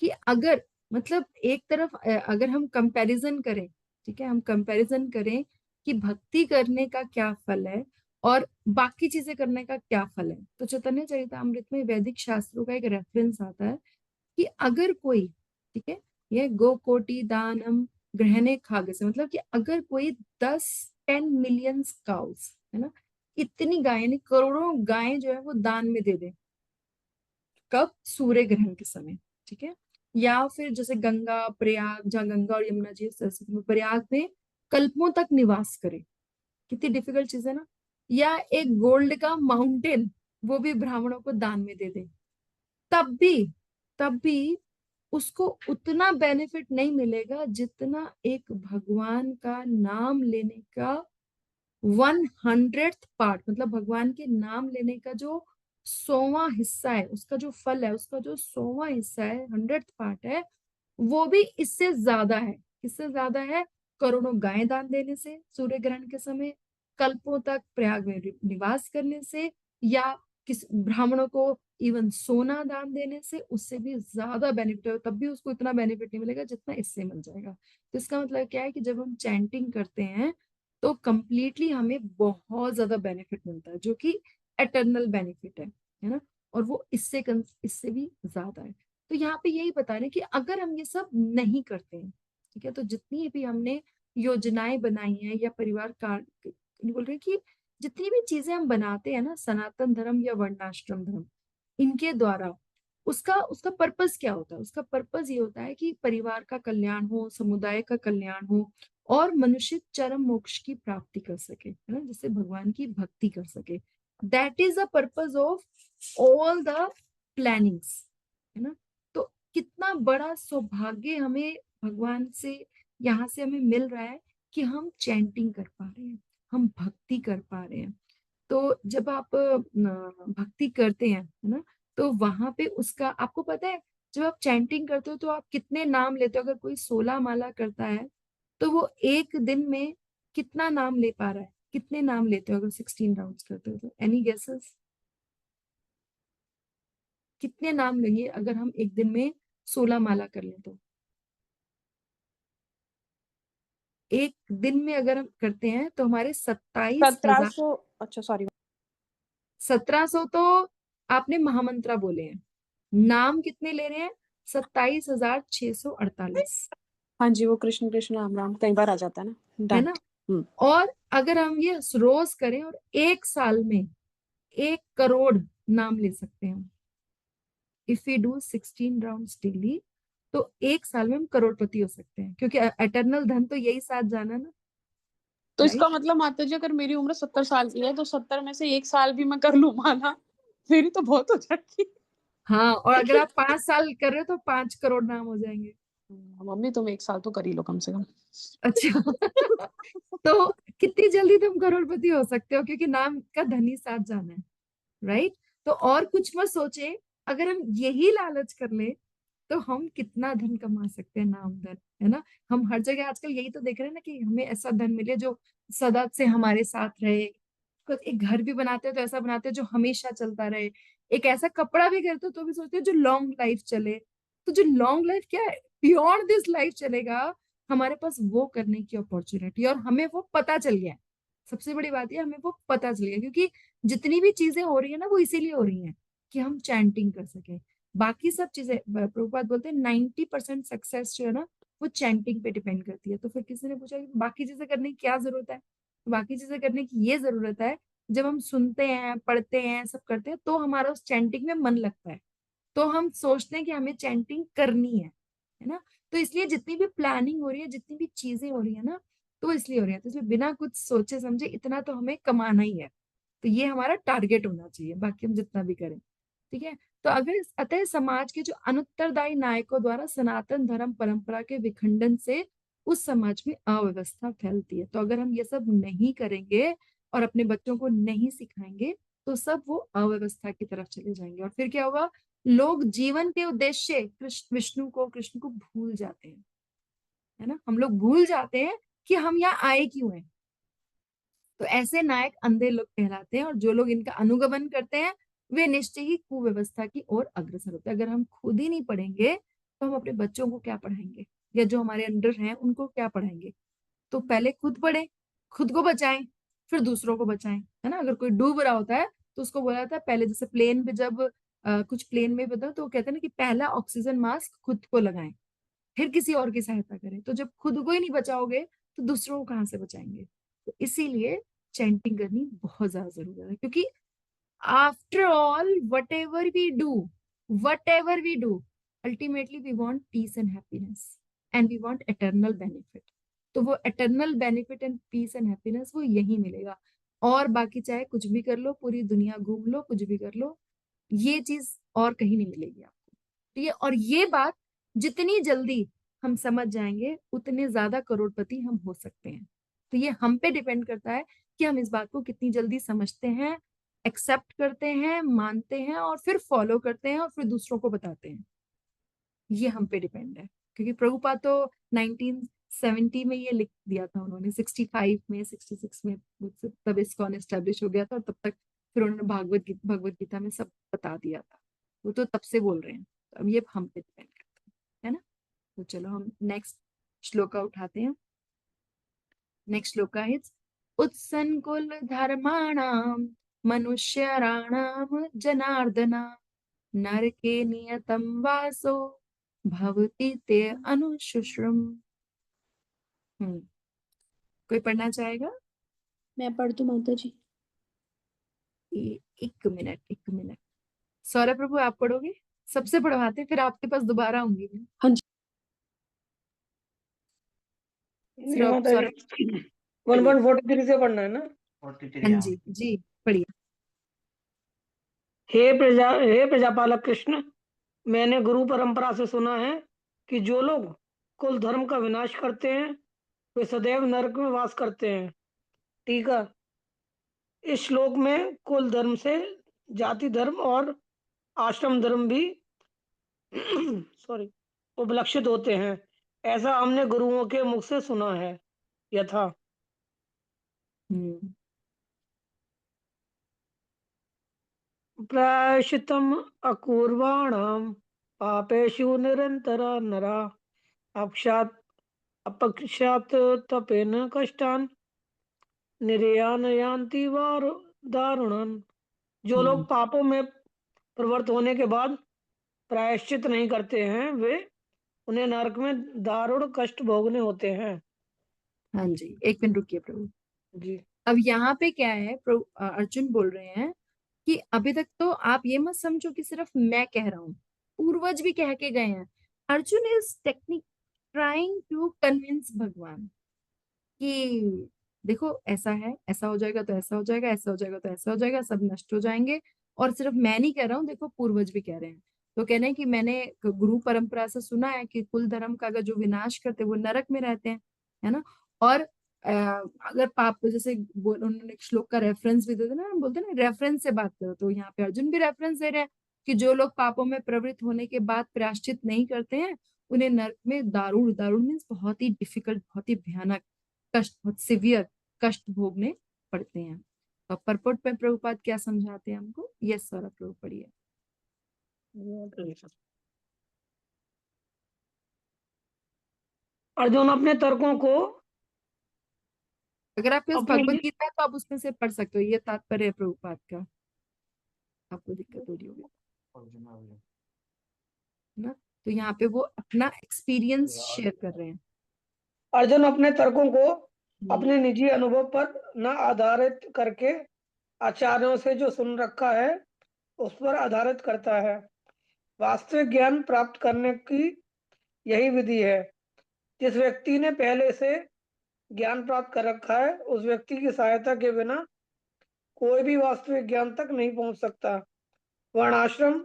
कि अगर, मतलब एक तरफ अगर हम कंपैरिजन करें, ठीक है, हम कंपैरिजन करें कि भक्ति करने का क्या फल है और बाकी चीजें करने का क्या फल है, तो चैतन्य चरितामृत में वैदिक शास्त्रों का एक रेफरेंस आता है कि अगर कोई, ठीक है, ये गो कोटि दानम ग्रहणे खाग से, मतलब कि अगर कोई 10 मिलियन काउस, है ना, इतनी गाय, यानी करोड़ों गायें जो है वो दान में दे दे, कब? सूर्य ग्रहण के समय। ठीक है। या फिर जैसे गंगा प्रयाग, जहाँ गंगा और यमुना जी सरस्वती में, प्रयाग में कल्पों तक निवास करे, कितनी डिफिकल्ट चीज है ना। या एक गोल्ड का माउंटेन, वो भी ब्राह्मणों को दान में दे दे, तब भी उसको उतना बेनिफिट नहीं मिलेगा जितना एक भगवान का नाम लेने का 100th पार्ट, मतलब भगवान के नाम लेने का जो 100वां हिस्सा है, उसका जो फल है, उसका जो 100वां हिस्सा है, 100th पार्ट है, वो भी इससे ज्यादा है। किससे ज्यादा है? करोड़ों गायें दान देने से सूर्य ग्रहण के समय, कल्पों तक प्रयाग में निवास करने से, या किस ब्राह्मणों को इवन सोना दान देने से, उससे भी ज्यादा बेनिफिट है। तब भी उसको इतना बेनिफिट नहीं मिलेगा जितना इससे मिल जाएगा। तो इसका मतलब क्या है कि जब हम चैंटिंग करते हैं तो कंप्लीटली हमें बहुत ज्यादा बेनिफिट मिलता है, जो कि एटर्नल बेनिफिट है ना। और वो इससे भी ज्यादा है। तो यहाँ पे यही बता रहे हैं कि अगर हम ये सब नहीं करते हैं, ठीक है, तो जितनी भी हमने योजनाएं बनाई हैं या परिवार का, बोल रहे हैं कि जितनी भी चीजें हम बनाते हैं ना, सनातन धर्म या वर्णाश्रम धर्म, इनके द्वारा उसका उसका पर्पस क्या होता है? उसका पर्पस ये होता है कि परिवार का कल्याण हो, समुदाय का कल्याण हो, और मनुष्य चरम मोक्ष की प्राप्ति कर सके, है ना, जिससे भगवान की भक्ति कर सके। That is the purpose of all the plannings, है ना। तो कितना बड़ा सौभाग्य हमें भगवान से, यहाँ से हमें मिल रहा है कि हम चैंटिंग कर पा रहे हैं, हम भक्ति कर पा रहे हैं। तो जब आप भक्ति करते हैं, है ना, तो वहां पे उसका आपको पता है जब आप चैंटिंग करते हो तो आप कितने नाम लेते हो? अगर कोई 16 माला करता है तो वो एक दिन में कितना नाम ले पा रहा है? कितने नाम लेते हो अगर 16 राउंड्स करते हो तो? Any guesses? कितने नाम लेंगे अगर हम एक दिन में 16 माला कर लें तो? एक दिन में अगर हम करते हैं तो हमारे 27,000। 1700, अच्छा सॉरी। 1700 तो आपने महामंत्रा बोले हैं, नाम कितने ले रहे हैं? 27,648, हाँ जी, वो कृष्ण कृष्ण राम राम कई बार आ जाता है ना। है डन। ना? और अगर हम ये रोज करें और एक साल में 1 करोड़ नाम ले सकते हैं, if we do 16 rounds daily, तो एक साल में हम करोड़पति हो सकते हैं, क्योंकि एटर्नल धन तो यही साथ जाना ना, तो इसका राइट? मतलब माता जी, अगर मेरी उम्र 70 साल की है तो 70 में से 1 साल भी मैं कर लूं माना, मेरी तो बहुत हो जाएगी। हाँ, और अगर आप 5 साल कर रहे हो तो 5 करोड़ नाम हो जाएंगे। मम्मी तुम 1 साल तो कर ही लो कम से कम। अच्छा। तो कितनी जल्दी तुम करोड़पति हो सकते हो, क्योंकि नाम का धनी साथ जाना है, राइट? तो और कुछ मत सोचे, अगर हम यही लालच कर ले तो हम कितना धन कमा सकते हैं, नाम धन, है ना? हम हर जगह आजकल यही तो देख रहे हैं ना, कि हमें ऐसा धन मिले जो सदा से हमारे साथ रहे। एक घर भी बनाते हैं तो ऐसा बनाते हैं जो हमेशा चलता रहे। एक ऐसा कपड़ा भी खरीदते हो तो भी सोचते हैं जो लॉन्ग लाइफ चले। तो जो लॉन्ग लाइफ क्या है, बियॉन्ड दिस लाइफ चलेगा, हमारे पास वो करने की अपॉर्चुनिटी, और हमें वो पता चल गया है। सबसे बड़ी बात है, हमें वो पता चल गया, क्योंकि जितनी भी चीजें हो रही है ना, वो इसीलिए हो रही हैं कि हम चैंटिंग कर सके। बाकी सब चीजें, प्रभुपाद बोलते हैं 90% सक्सेस जो है ना, वो चैंटिंग पे डिपेंड करती है। तो फिर किसी ने पूछा कि बाकी चीजें करने की क्या जरूरत है? तो बाकी चीजें करने की ये जरूरत है, जब हम सुनते हैं, पढ़ते हैं, सब करते हैं, तो हमारा उस चैंटिंग में मन लगता है। तो हम सोचते हैं कि हमें चैंटिंग करनी है ना? तो इसलिए जितनी भी प्लानिंग हो रही है, जितनी भी चीजें हो रही है ना, तो इसलिए हो रही है। तो इसलिए बिना कुछ सोचे समझे इतना तो हमें कमाना ही है। तो ये हमारा टारगेट होना चाहिए, बाकी हम जितना भी करें, ठीक है? तो अगर अतः समाज के जो अनुत्तरदायी नायकों द्वारा सनातन धर्म परंपरा के विखंडन से उस समाज में अव्यवस्था फैलती है। तो अगर हम ये सब नहीं करेंगे और अपने बच्चों को नहीं सिखाएंगे, तो सब वो अव्यवस्था की तरफ चले जाएंगे, और फिर क्या होगा? लोग जीवन के उद्देश्य कृष्ण को भूल जाते हैं, है ना? हम लोग भूल जाते हैं कि हम यहाँ आए क्यों हैं। तो ऐसे नायक अंधे लोग कहलाते हैं, और जो लोग इनका अनुगमन करते हैं वे निश्चय ही कुव्यवस्था की ओर अग्रसर होते हैं। अगर हम खुद ही नहीं पढ़ेंगे तो हम अपने बच्चों को क्या पढ़ाएंगे, या जो हमारे अंडर हैं उनको क्या पढ़ाएंगे? तो पहले खुद पढ़े, खुद को बचाएं, फिर दूसरों को बचाएं, है ना? अगर कोई डूब रहा होता है तो उसको बोला जाता है पहले, जैसे प्लेन पे जब कुछ प्लेन में बताओ तो वो कहते हैं ना कि पहला ऑक्सीजन मास्क खुद को लगाएं, फिर किसी और की सहायता करें। तो जब खुद को ही नहीं बचाओगे तो दूसरों को कहाँ से बचाएंगे? तो इसीलिए चैंटिंग करनी बहुत ज्यादा जरूरत है, क्योंकि after all whatever we do, ultimately we want peace and happiness, and we want eternal benefit. तो वो eternal benefit and peace and happiness वो यही मिलेगा। और बाकी चाहे कुछ भी कर लो, पूरी दुनिया घूम लो, कुछ भी कर लो, ये चीज और कहीं नहीं मिलेगी आपको, ठीक है? और ये बात जितनी जल्दी हम समझ जाएंगे, उतने ज्यादा करोड़पति हम हो सकते हैं। तो ये हम पे डिपेंड करता है कि हम इस बात को कितनी जल्दी समझते हैं, एक्सेप्ट करते हैं, मानते हैं, और फिर फॉलो करते हैं, और फिर दूसरों को बताते हैं। ये हम पे डिपेंड है, क्योंकि प्रभुपाद तो 1970 में ये लिख दिया था उन्होंने, 65 में, 66 में, तब इस्कॉन एस्टेब्लिश हो गया था, और तब तक फिर उन्होंने भगवत गीता में सब बता दिया था। वो तो तब से बोल रहे हैं, तो अब ये हम पे डिपेंड करता है ना? तो चलो हम नेक्स्ट श्लोका उठाते हैं। नेक्स्ट श्लोका इज उत्सन्कुल धर्माणाम मनुष्यराणाम जनार्दना नरके नियतम वासो भवति ते अनुशुश्रुम। कोई पढ़ना चाहेगा? मैं पढ़ दूं माता जी? एक मिनट, एक मिनट। सौरभ प्रभु आप पढ़ोगे? सबसे पढ़वाते, फिर आपके पास दोबारा आऊंगी मैं। हाँ जी। सौरभ, 1143 से पढ़ना है ना? हाँ जी जी, पढ़िए। हे प्रजापालक कृष्ण, मैंने गुरु परंपरा से सुना है कि जो लोग कुल धर्म का विनाश करते हैं वे सदैव नरक में वास करते हैं। ठीक है। इस श्लोक में कुल धर्म से जाति धर्म और आश्रम धर्म भी सॉरी उपलक्षित होते हैं, ऐसा हमने गुरुओं के मुख से सुना है। यथा हम्म प्रायश्चितम अकुर्वाणाम पापेषु निरंतरा नरा अक्षात अपक्षात तपेन कष्टान निर्यानयान्ति वार दारुणन। जो लोग पापों में प्रवृत्त होने के बाद प्रायश्चित नहीं करते हैं, वे उन्हें नरक में दारुण कष्ट भोगने होते हैं। हाँ जी, एक मिनट रुकिए प्रभु। जी अब यहाँ पे क्या है, प्रभु अर्जुन बोल रहे हैं कि अभी तक तो आप ये मत समझो कि सिर्फ मैं कह रहा हूँ, पूर्वज भी कह के गए हैं। Arjun is technique trying to convince Bhagwan कि देखो ऐसा है, ऐसा हो जाएगा तो ऐसा हो जाएगा, ऐसा हो जाएगा तो ऐसा हो जाएगा, सब नष्ट हो जाएंगे। और सिर्फ मैं नहीं कह रहा हूँ, देखो पूर्वज भी कह रहे हैं। तो कह रहे हैं कि मैंने गुरु परंपरा से सुना है कि कुल धर्म का अगर जो विनाश करते वो नरक में रहते हैं, है ना। और अगर पाप जैसे उन्होंने एक श्लोक का रेफरेंस भी दे दिया ना, बोलते हैं ना रेफरेंस से बात करो, तो यहाँ पे अर्जुन भी रेफरेंस दे रहे हैं कि जो लोग पापों में प्रवृत्त होने के बाद प्रायश्चित नहीं करते हैं, उन्हें नरक में दारुण, दारुण मीन्स बहुत ही डिफिकल्ट, बहुत ही भयानक कष्ट, बहुत सिवियर कष्ट भोगने पड़ते हैं। तो परपट में प्रभुपाद क्या समझाते हैं हमको? यस सर, प्रभु पढ़िए। अर्जुन अपने तर्कों को अगर आपके पास अपनी भगवत गीता है तो आप उसमें से पढ़ सकते हो, ये तात्पर्य है प्रभुपाद का, आपको दिक्कत हो रही होगी ना। तो यहाँ पे वो अपना एक्सपीरियंस शेयर कर रहे हैं। अर्जुन अपने तर्कों को अपने निजी अनुभव पर न आधारित करके आचार्यों से जो सुन रखा है उस पर आधारित करता है। वास्तविक ज्ञान प्राप्त करने की यही विधि है। जिस व्यक्ति ने पहले से ज्ञान प्राप्त कर रखा है, उस व्यक्ति की सहायता के बिना कोई भी वास्तविक ज्ञान तक नहीं पहुंच सकता। वर्णाश्रम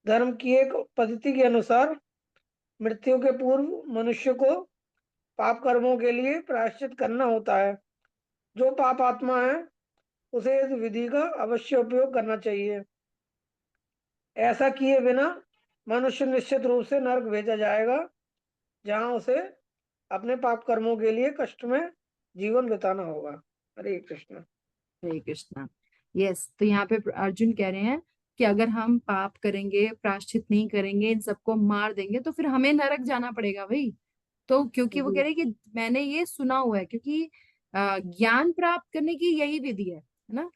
धर्म की एक पद्धति के अनुसार मृत्यु के पूर्व मनुष्य को पाप कर्मों के लिए प्रायश्चित करना होता है। जो पाप आत्मा है उसे इस विधि का अवश्य उपयोग करना चाहिए। ऐसा किए बिना मनुष्य निश्चित रूप से नरक भेजा जाएगा, जहां उसे अपने पाप कर्मों के लिए कष्ट में जीवन बिताना होगा। हरे कृष्ण। हरे कृष्णा। यस, तो यहाँ पे अर्जुन कह रहे हैं कि अगर हम पाप करेंगे, प्रायश्चित नहीं करेंगे, इन सबको मार देंगे, तो फिर हमें नरक जाना पड़ेगा भाई। तो क्योंकि वो कह रहे हैं कि मैंने ये सुना हुआ है, क्योंकि ज्ञान प्राप्त करने की यही विधि है ना।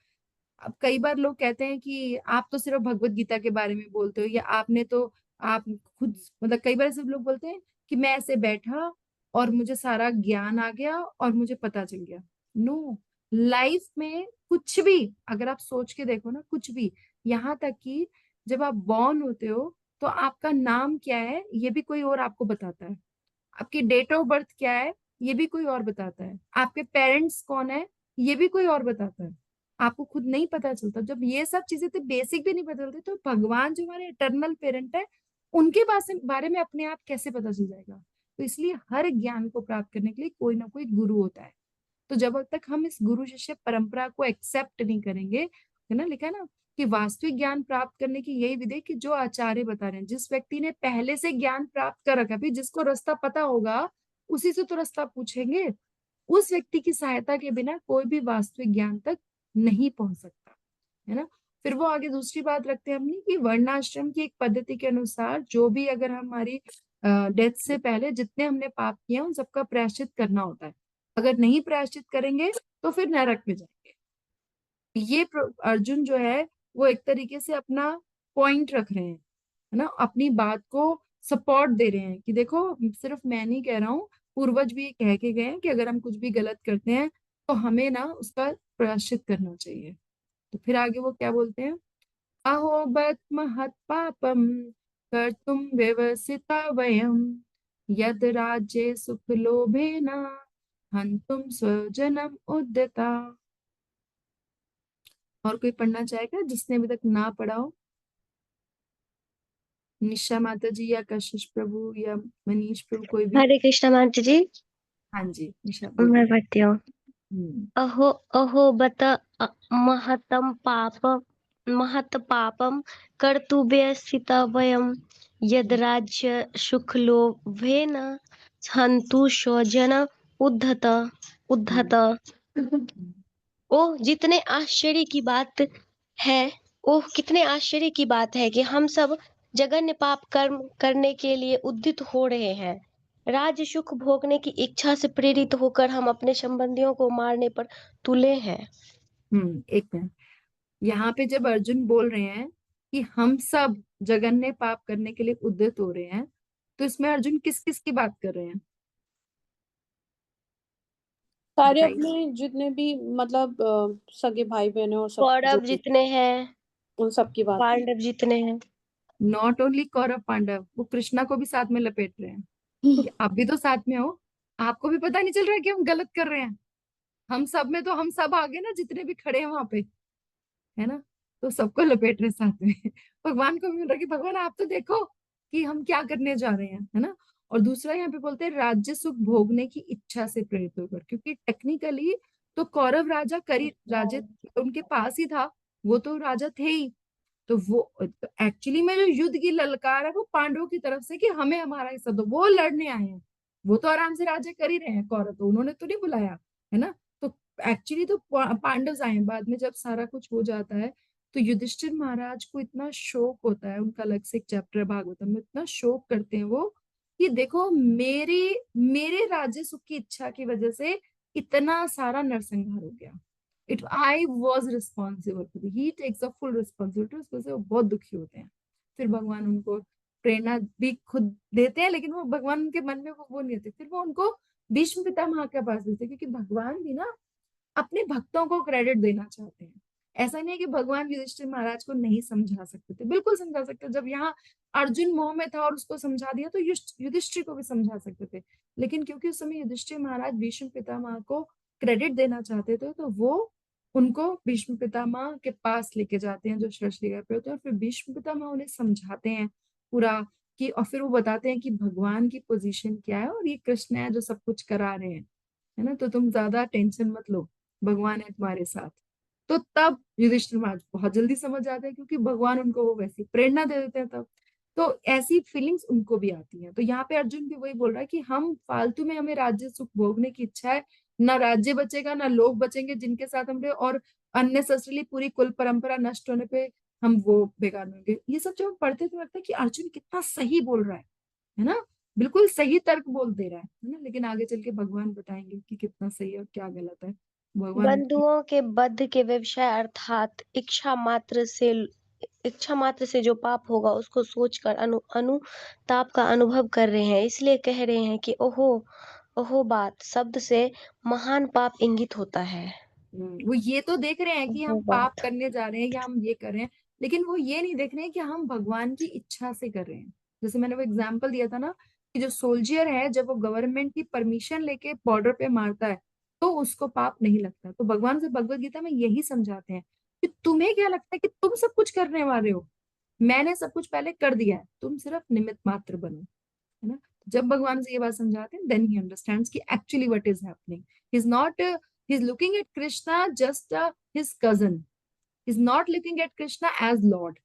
अब कई बार लोग कहते हैं कि आप तो सिर्फ भगवत गीता के बारे में बोलते हो, या आपने तो आप खुद, मतलब कई बार ऐसे लोग बोलते हैं कि मैं ऐसे बैठा और मुझे सारा ज्ञान आ गया और मुझे पता चल गया। नो, लाइफ में कुछ भी अगर आप सोच के देखो ना, कुछ भी, यहाँ तक कि जब आप बॉर्न होते हो तो आपका नाम क्या है ये भी कोई और आपको बताता है, आपकी डेट ऑफ बर्थ क्या है ये भी कोई और बताता है, आपके पेरेंट्स कौन है ये भी कोई और बताता है, आपको खुद नहीं पता चलता। जब ये सब चीजें तो बेसिक भी नहीं पता चलती, तो भगवान जो हमारे इटर्नल पेरेंट है उनके बारे में अपने आप कैसे पता चल जाएगा। तो इसलिए हर ज्ञान को प्राप्त करने के लिए कोई ना कोई गुरु होता है। तो जब तक हम इस गुरु शिष्य परंपरा को एक्सेप्ट नहीं करेंगे, है ना, लिखा है ना कि वास्तविक ज्ञान प्राप्त करने की यही विधि कि जो आचार्य बता रहे हैं, जिस व्यक्ति ने पहले से ज्ञान प्राप्त कर रखा है, फिर जिसको रास्ता पता होगा उसी से तो रास्ता पूछेंगे। उस व्यक्ति की सहायता के बिना कोई भी वास्तविक ज्ञान तक नहीं पहुंच सकता, है ना। फिर वो आगे दूसरी बात रखते हैं अपनी कि वर्णाश्रम की एक पद्धति के अनुसार जो भी अगर हमारी डेथ से पहले जितने हमने पाप किए उन सबका प्रायश्चित करना होता है। अगर नहीं प्रायश्चित करेंगे तो फिर नरक में जाएंगे। ये अर्जुन जो है वो एक तरीके से अपना पॉइंट रख रहे हैं, है ना, अपनी बात को सपोर्ट दे रहे हैं कि देखो सिर्फ मैं नहीं कह रहा हूँ, पूर्वज भी कह के गए हैं कि अगर हम कुछ भी गलत करते हैं तो हमें ना उसका प्रायश्चित करना चाहिए। तो फिर आगे वो क्या बोलते हैं, अहो बत महत् पापम कर्तुम व्यवसिता वयम यद राज्ये सुख लोभेन हन्तुम स्वजनम उद्यता। और कोई पढ़ना चाहेगा जिसने अभी तक ना पढ़ा हो? निशा माता जी या कशिश प्रभु या मनीष प्रभु, कोई भी। हरे कृष्ण माता जी। हाँ जी निशा मैं बोलिए। पढ़ती हूँ। हम्म अहो अहो बत महतं पापं कर्तुभ्यस्थिता वयं यद राज्य सुख लोभेन हन्तु स्वजन उद्धत उद्धत। ओह जितने आश्चर्य की बात है, ओह कितने आश्चर्य की बात है कि हम सब जघन्य पाप कर्म करने के लिए उद्यत हो रहे हैं। राज्य सुख भोगने की इच्छा से प्रेरित होकर हम अपने संबंधियों को मारने पर तुले हैं। एक मिनट, यहाँ पे जब अर्जुन बोल रहे हैं कि हम सब जघन्य पाप करने के लिए उद्यत हो रहे हैं, तो इसमें अर्जुन किस किस की बात कर रहे हैं? सारे बताइए। अपने जितने भी मतलब सगे भाई बहन और सब जो कौरव भी, जितने हैं, उन सब की बात है। पांडव जितने हैं। नॉट ओनली कौरव पांडव, वो कृष्णा को भी साथ में लपेट रहे हैं कि आप भी तो साथ में हो, आपको भी पता नहीं चल रहा है कि हम गलत कर रहे हैं। हम सब में तो हम सब आगे ना, जितने भी खड़े हैं वहां पे, है ना, तो सबको लपेट रहे साथ में। भगवान को भी मिल रहा है कि भगवान आप तो देखो कि हम क्या करने जा रहे हैं, है ना। और दूसरा यहाँ पे बोलते हैं राज्य सुख भोगने की इच्छा से प्रेरित होकर, क्योंकि टेक्निकली तो कौरव राजा करी राज्य उनके पास ही था, वो तो राजा थे ही। तो वो एक्चुअली में जो युद्ध की ललकार है वो पांडवों की तरफ से कि हमें हमारा हिस्सा दो, वो लड़ने आए हैं। वो तो आराम से राज्य कर ही रहे हैं कौरव, तो उन्होंने तो नहीं बुलाया, है ना। तो एक्चुअली तो पांडव आए हैं बाद में, जब सारा कुछ हो जाता है। तो युधिष्ठिर महाराज को इतना शोक होता है, उनका अलग से एक चैप्टर है भागवतम में, इतना शोक करते हैं वो कि देखो मेरे मेरे राज्य सुख की इच्छा की वजह से इतना सारा नरसंहार हो गया। I was responsible for he takes a full responsibility, उसको से वो बहुत दुखी होते हैं। फिर भगवान उनको प्रेरणा भी खुद देते हैं, लेकिन वो भगवान के मन में वो नहीं होते। फिर वो उनको भीष्म पितामह के पास देते हैं, क्योंकि भगवान भी ना अपने भक्तों को क्रेडिट देना चाहते हैं। ऐसा नहीं है कि भगवान युधिष्ठिर महाराज को नहीं समझा सकते थे, बिल्कुल समझा सकते। जब यहाँ अर्जुन मोह में था और उसको समझा दिया, तो युधिष्ठिर को भी समझा सकते थे। लेकिन क्योंकि उस समय युधिष्ठिर महाराज भीष्म पितामह को क्रेडिट देना चाहते थे, तो वो उनको भीष्म पितामह के पास लेके जाते हैं जो शस्त्रक्रिया पे होते हैं, और फिर भीष्म पितामह उन्हें समझाते हैं पूरा कि, और फिर वो बताते हैं कि भगवान की पोजीशन क्या है और ये कृष्ण है जो सब कुछ करा रहे हैं, है ना। तो तुम ज्यादा टेंशन मत लो, भगवान है तुम्हारे साथ। तो तब युधिष्ठिर महाराज बहुत जल्दी समझ जाते हैं, क्योंकि भगवान उनको वो वैसी प्रेरणा दे देते हैं तब। तो ऐसी फीलिंग्स उनको भी आती हैं। तो यहाँ पे अर्जुन भी वही बोल रहा है कि हम फालतू में, हमें राज्य सुख भोगने की इच्छा है, ना राज्य बचेगा ना लोग बचेंगे जिनके साथ हम रहे, और अननेसेसरीली पूरी कुल परंपरा नष्ट होने पे हम वो बेकार होंगे। ये सब जब हम पढ़ते तो लगता है कि अर्जुन कितना सही बोल रहा है ना, बिल्कुल सही तर्क बोल दे रहा है ना। लेकिन आगे चल के भगवान बताएंगे कि कितना सही है और क्या गलत है। भगवान बंधुओं के बद्ध के व्यवसाय अर्थात इच्छा मात्र से जो पाप होगा उसको सोचकर अनुताप का अनुभव कर रहे हैं। इसलिए कह रहे हैं कि ओहो ओहो बात शब्द से महान पाप इंगित होता है। वो ये तो देख रहे हैं कि हम ओहो पाप बात। करने जा रहे हैं या हम ये कर रहे हैं, लेकिन वो ये नहीं देख रहे हैं कि हम भगवान की इच्छा से कर रहे हैं। जैसे मैंने वो एग्जाम्पल दिया था ना, कि जो सोल्जियर है जब वो गवर्नमेंट की परमिशन लेके बॉर्डर पे मारता है तो उसको पाप नहीं लगता। तो भगवान से भगवत गीता में यही समझाते हैं कि तुम्हें क्या लगता है कि तुम सब कुछ करने वाले हो, मैंने सब कुछ पहले कर दिया है, तुम सिर्फ निमित्त मात्र बनो, है ना। जब भगवान से ये बात समझाते हैं, देन ही अंडरस्टैंड्स कि actually what is happening. He is not, he is looking at Krishna just his cousin, he is not looking at Krishna as Lord.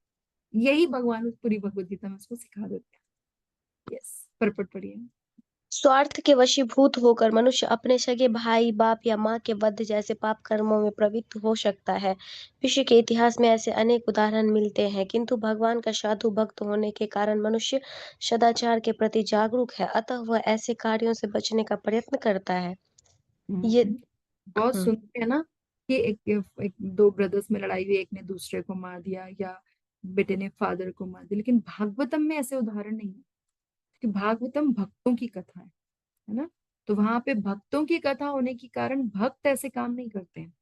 यही भगवान उस पूरी भगवत गीता में उसको सिखा देते हैं। यस, परपट पढ़िए। स्वार्थ के वशीभूत होकर मनुष्य अपने सगे भाई बाप या माँ के वध जैसे पाप कर्मों में प्रवृत्त हो सकता है। विश्व के इतिहास में ऐसे अनेक उदाहरण मिलते हैं, किंतु भगवान का साधु भक्त होने के कारण मनुष्य सदाचार के प्रति जागरूक है, अतः वह ऐसे कार्यों से बचने का प्रयत्न करता है। ये बहुत सुनते हैं ना कि एक दो ब्रदर्स में लड़ाई हुई, एक ने दूसरे को मार दिया या बेटे ने फादर को मार दिया, लेकिन भागवतम में ऐसे उदाहरण नहीं है, कि भागवतम भक्तों की कथा है ना। तो वहां पे भक्तों की कथा होने के कारण भक्त ऐसे काम नहीं करते हैं,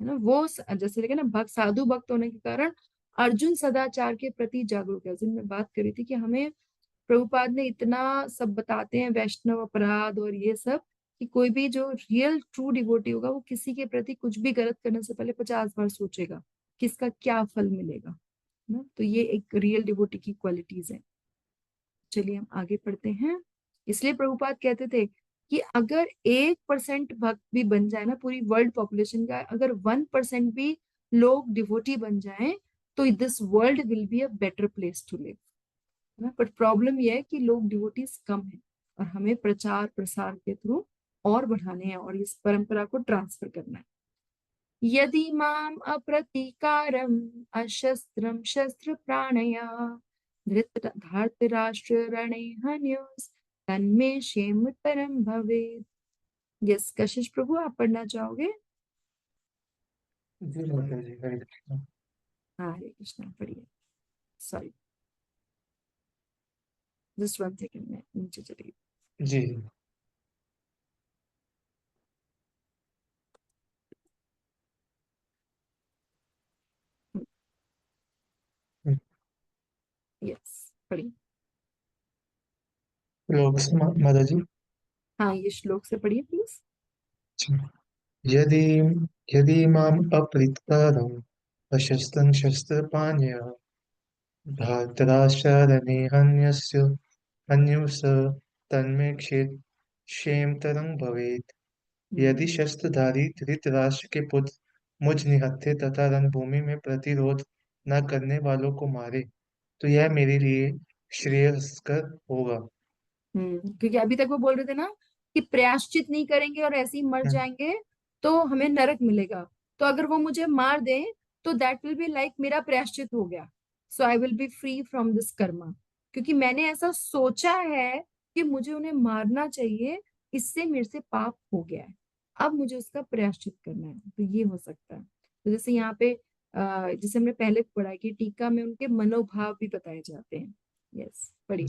है ना। वो जैसे लगे ना, भक्त साधु भक्त होने के कारण अर्जुन सदाचार के प्रति जागरूक है। अर्जुन में बात करी थी कि हमें प्रभुपाद ने इतना सब बताते हैं, वैष्णव अपराध और ये सब, कि कोई भी जो रियल ट्रू डिवोटी होगा वो किसी के प्रति कुछ भी गलत करने से पहले 50 बार सोचेगा कि इसका क्या फल मिलेगा, है ना। तो ये एक रियल डिवोटी की क्वालिटीज है। चलिए हम आगे पढ़ते हैं। इसलिए प्रभुपाद कहते थे कि अगर 1% भक्त भी बन जाए ना, पूरी वर्ल्ड पॉपुलेशन का अगर 1% भी लोग डिवोटी बन जाएं, तो this world will be a better place to live. ना। बट प्रॉब्लम यह है कि लोग डिवोटीज कम है और हमें प्रचार प्रसार के थ्रू और बढ़ाने हैं और इस परंपरा को ट्रांसफर करना है। यदि माम अप्रतीकारम अशस्त्रम शस्त्र प्राणया धार्तराष्ट्र रणे हन्योस तन्मे क्षेमतरम भवेत्। यस कशिश प्रभु, आप पढ़ना चाहोगे? जी माता जी, हरे कृष्ण। हाँ, हरे कृष्णा पढ़िए। सॉरी, जस्ट 1 सेकेंड में नीचे चलिए। जी यस पढ़िए। लोग से माता जी। हाँ, ये श्लोक से पढ़िए प्लीज। यदि यदि माम अपरित्कारम अशस्त्रं शस्त्रपाण्या धातराष्ट्ररणे हन्यस्य हन्युष तन्मे क्षेमतरं भवेत्। यदि शस्त्रधारी धृतराष्ट्र के पुत्र मुझ निहत्थे तथा रणभूमि में प्रतिरोध न करने वालों को मारे तो यह मेरे लिए श्रेयस्कर होगा। क्योंकि अभी तक वो बोल रहे थे ना कि प्रायश्चित नहीं करेंगे और ऐसे ही मर हम्म, जाएंगे तो हमें नरक मिलेगा। तो अगर वो मुझे मार दे तो दैट विल बी लाइक मेरा प्रायश्चित हो गया। So I will be free from this karma, क्योंकि मैंने ऐसा सोचा है कि मुझे उन्हें मारना चाहिए, इससे मेरे से पाप हो गया है, अब मुझे उसका प्रायश्चित करना है। तो ये हो सकता है। तो जैसे यहाँ पे जैसे हमने पहले पढ़ा कि टीका में उनके मनोभाव भी बताए जाते हैं। यस पढ़िए।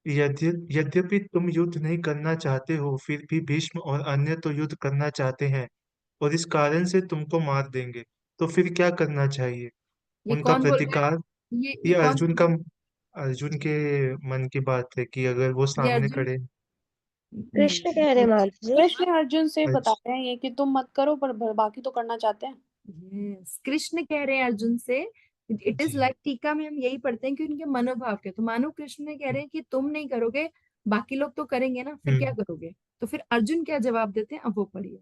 यद्यपि तुम युद्ध नहीं करना चाहते हो फिर भी भीष्म और अन्य तो युद्ध करना चाहते हैं और इस कारण से तुमको मार देंगे, तो फिर क्या करना चाहिए? ये उनका कौन बोल रहा है? प्रतिकार। ये ये कौन अर्जुन बोल का, रहा है? अर्जुन के मन की बात है कि अगर वो ये सामने अर्जुन खड़े। कृष्ण कह रहे हैं माता जी। कृष्ण अर्जुन से बता अच्छा। रहे हैं ये कि तुम मत करो, पर बाकी तो करना चाहते हैं। यस कृष्ण कह रहे हैं अर्जुन से। It is ji. लाइक टीका में हम यही पढ़ते हैं कि उनके मनोभाव के, तो मानो कृष्ण ने कह रहे हैं कि तुम नहीं करोगे, बाकी लोग तो करेंगे ना, फिर क्या हम्म करोगे? तो फिर अर्जुन क्या जवाब देते हैं, अब वो पढ़िए।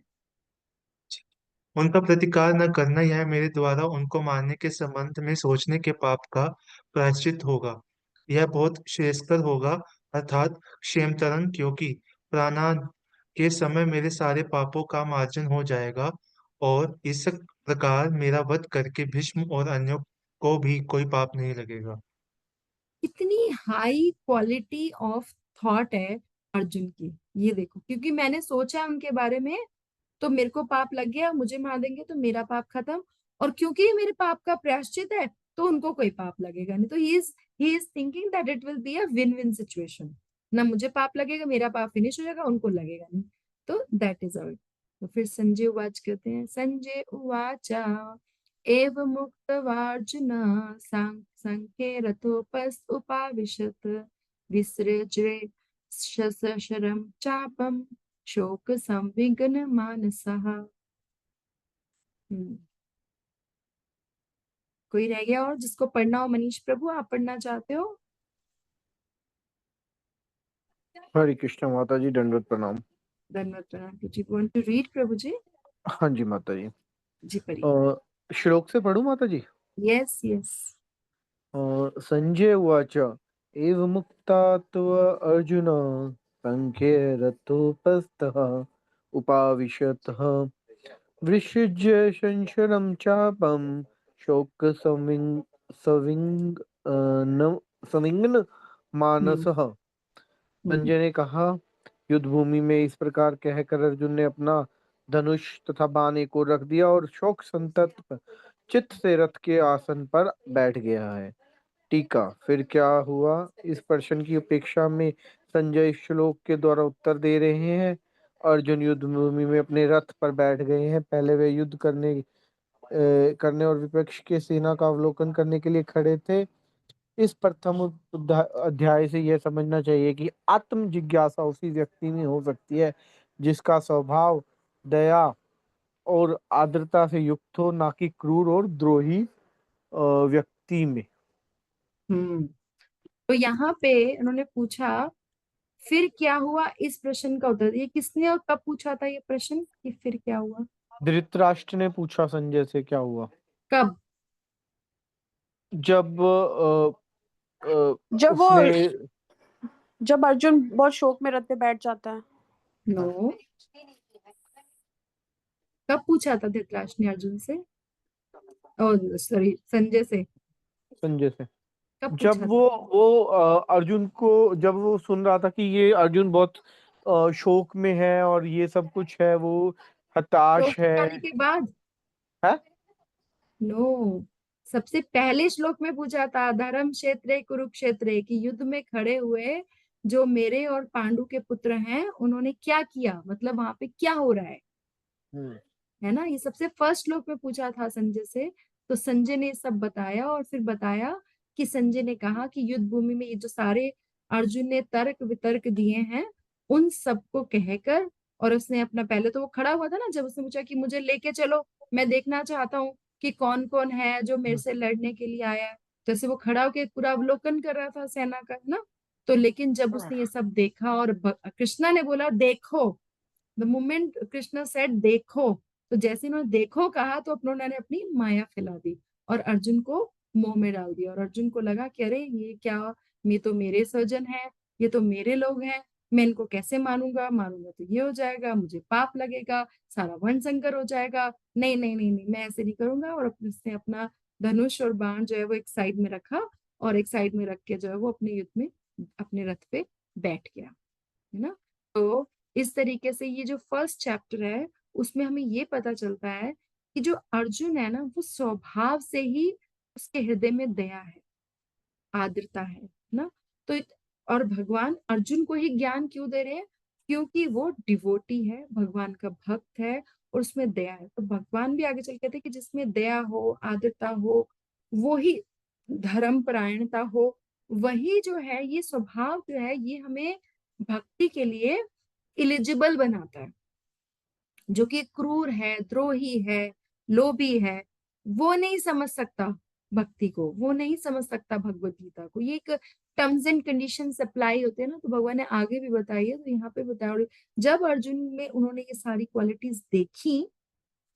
उनका प्रतिकार न करना यह मेरे द्वारा उनको मारने के संबंध में सोचने के पाप का प्रायश्चित होगा। यह बहुत श्रेयस्कर होगा, अर्थात क्षेमतरन, क्योंकि प्राणांत के समय मेरे सारे पापों का मार्जन हो जाएगा और इस प्रकार मेरा वध करके भीष्म और अन्यों को भी कोई पाप नहीं लगेगा। कितनी हाई क्वालिटी ऑफ थॉट है अर्जुन की, ये देखो। क्योंकि मैंने सोचा उनके बारे में तो मेरे को पाप लग गया, मुझे मार देंगे तो मेरा पाप खत्म, और क्योंकि ये मेरे पाप का प्रायश्चित है तो उनको कोई पाप लगेगा नहीं। तो he is thinking that it will be a win win situation. ना मुझे पाप लगेगा, मेरा पाप फिनिश हो जाएगा, उनको लगेगा नहीं। तो दैट इज ऑल। तो फिर संजय उवाच कहते हैं, संजय उवाचा एव मुक्तवार्जुन सांख्ये रथोपस उपाविशत विसृज्य शरम चापम शोक संविघ्न मानसः। कोई रह गया और जिसको पढ़ना हो? मनीष प्रभु, आप पढ़ना चाहते हो? हरे कृष्ण माता जी, दंडवत प्रणाम। धन्यवाद प्रणाम। जी वांट टू रीड प्रभु जी? हाँ जी माता जी। जी पढ़िए। श्लोक से पढ़ूं माता जी? Yes yes. संजय उवाच एव मुक्तात्व अर्जुन संख्ये रथोपस्थः उपाविशतः विसृज्य संशरं चापं शोक सविघ्न हम्म मानसः। हम्म संजय ने कहा, युद्ध भूमि में इस प्रकार कहकर अर्जुन ने अपना धनुष तथा बाण एक ओर रख दिया और शोक संतप्त चित्त से रथ के आसन पर बैठ गया है। टीका। फिर क्या हुआ? इस प्रश्न की अपेक्षा में संजय इस श्लोक के द्वारा उत्तर दे रहे हैं। अर्जुन युद्ध भूमि में अपने रथ पर बैठ गए हैं। पहले वे युद्ध करने और विपक्ष के सेना का अवलोकन करने के लिए खड़े थे। इस प्रथम अध्याय से यह समझना चाहिए कि आत्म जिज्ञासा उसी व्यक्ति में हो सकती है जिसका स्वभाव दया और आर्द्रता से युक्त हो, ना कि क्रूर और द्रोही व्यक्ति में। हम्म। तो यहाँ पे उन्होंने पूछा फिर क्या हुआ, इस प्रश्न का उत्तर। ये किसने और कब पूछा था ये प्रश्न कि फिर क्या हुआ? धृतराष्ट्र ने पूछा संजय से क्या हुआ। कब? जब जब वो उसने जब अर्जुन बहुत शोक में रथ पे बैठ जाता है। नो, कब पूछा था धृतराष्ट्र ने अर्जुन से? ओ सॉरी, संजय से। संजय से कब जब पूछा था? वो अर्जुन को जब वो सुन रहा था कि ये अर्जुन बहुत शोक में है और ये सब कुछ है, वो श्लोक हताश में है। जाने के बाद? है नो, सबसे पहले श्लोक में पूछा था, धर्म क्षेत्र कुरुक्षेत्र, कि युद्ध में खड़े हुए जो मेरे और पांडु के पुत्र हैं उन्होंने क्या किया, मतलब वहां पे क्या हो रहा हम्म, है ना। ये सबसे फर्स्ट श्लोक में पूछा था संजय से। तो संजय ने सब बताया और फिर बताया कि संजय ने कहा कि युद्ध भूमि में ये जो सारे अर्जुन ने तर्क वितर्क दिए हैं उन सबको कहकर, और उसने अपना, पहले तो वो खड़ा हुआ था ना, जब उसने पूछा कि मुझे लेके चलो, मैं देखना चाहता हूँ कि कौन कौन है जो मेरे से लड़ने के लिए आया है। तो ऐसे वो खड़ा होकर पूरा अवलोकन कर रहा था सेना का, है ना। तो लेकिन जब उसने ये सब देखा और कृष्णा ने बोला देखो, द मोमेंट कृष्णा सेड देखो, तो जैसे इन्होंने देखो कहा तो उन्होंने अपनी माया फैला दी और अर्जुन को मोह में डाल दिया। और अर्जुन को लगा कि अरे ये क्या, ये तो मेरे स्वजन है, ये तो मेरे लोग हैं, मैं इनको कैसे मानूंगा, मारूंगा तो ये हो जाएगा, मुझे पाप लगेगा, सारा वर्ण संकर हो जाएगा, नहीं नहीं नहीं नहीं, मैं ऐसे नहीं करूंगा। और उसने अपना धनुष और बाण जो है वो एक साइड में रखा और एक साइड में रख के जो है वो अपने युद्ध में अपने रथ पे बैठ गया, है ना। तो इस तरीके से ये जो फर्स्ट चैप्टर है उसमें हमें ये पता चलता है कि जो अर्जुन है ना वो स्वभाव से ही उसके हृदय में दया है, आर्द्रता है ना। तो और भगवान अर्जुन को ही ज्ञान क्यों दे रहे हैं? क्योंकि वो डिवोटी है, भगवान का भक्त है और उसमें दया है। तो भगवान भी आगे चल के थे कि जिसमें दया हो, आर्द्रता हो, वो ही धर्म परायणता हो, वही जो है ये स्वभाव जो है ये हमें भक्ति के लिए इलिजिबल बनाता है। जो कि क्रूर है, द्रोही है, लोभी है, वो नहीं समझ सकता भक्ति को, वो नहीं समझ सकता भगवत गीता को। ये एक टर्म्स एंड कंडीशन अप्लाई होते हैं ना, तो भगवान ने आगे भी बताई है, तो यहाँ पे बताया। और जब अर्जुन में उन्होंने ये सारी क्वालिटीज देखी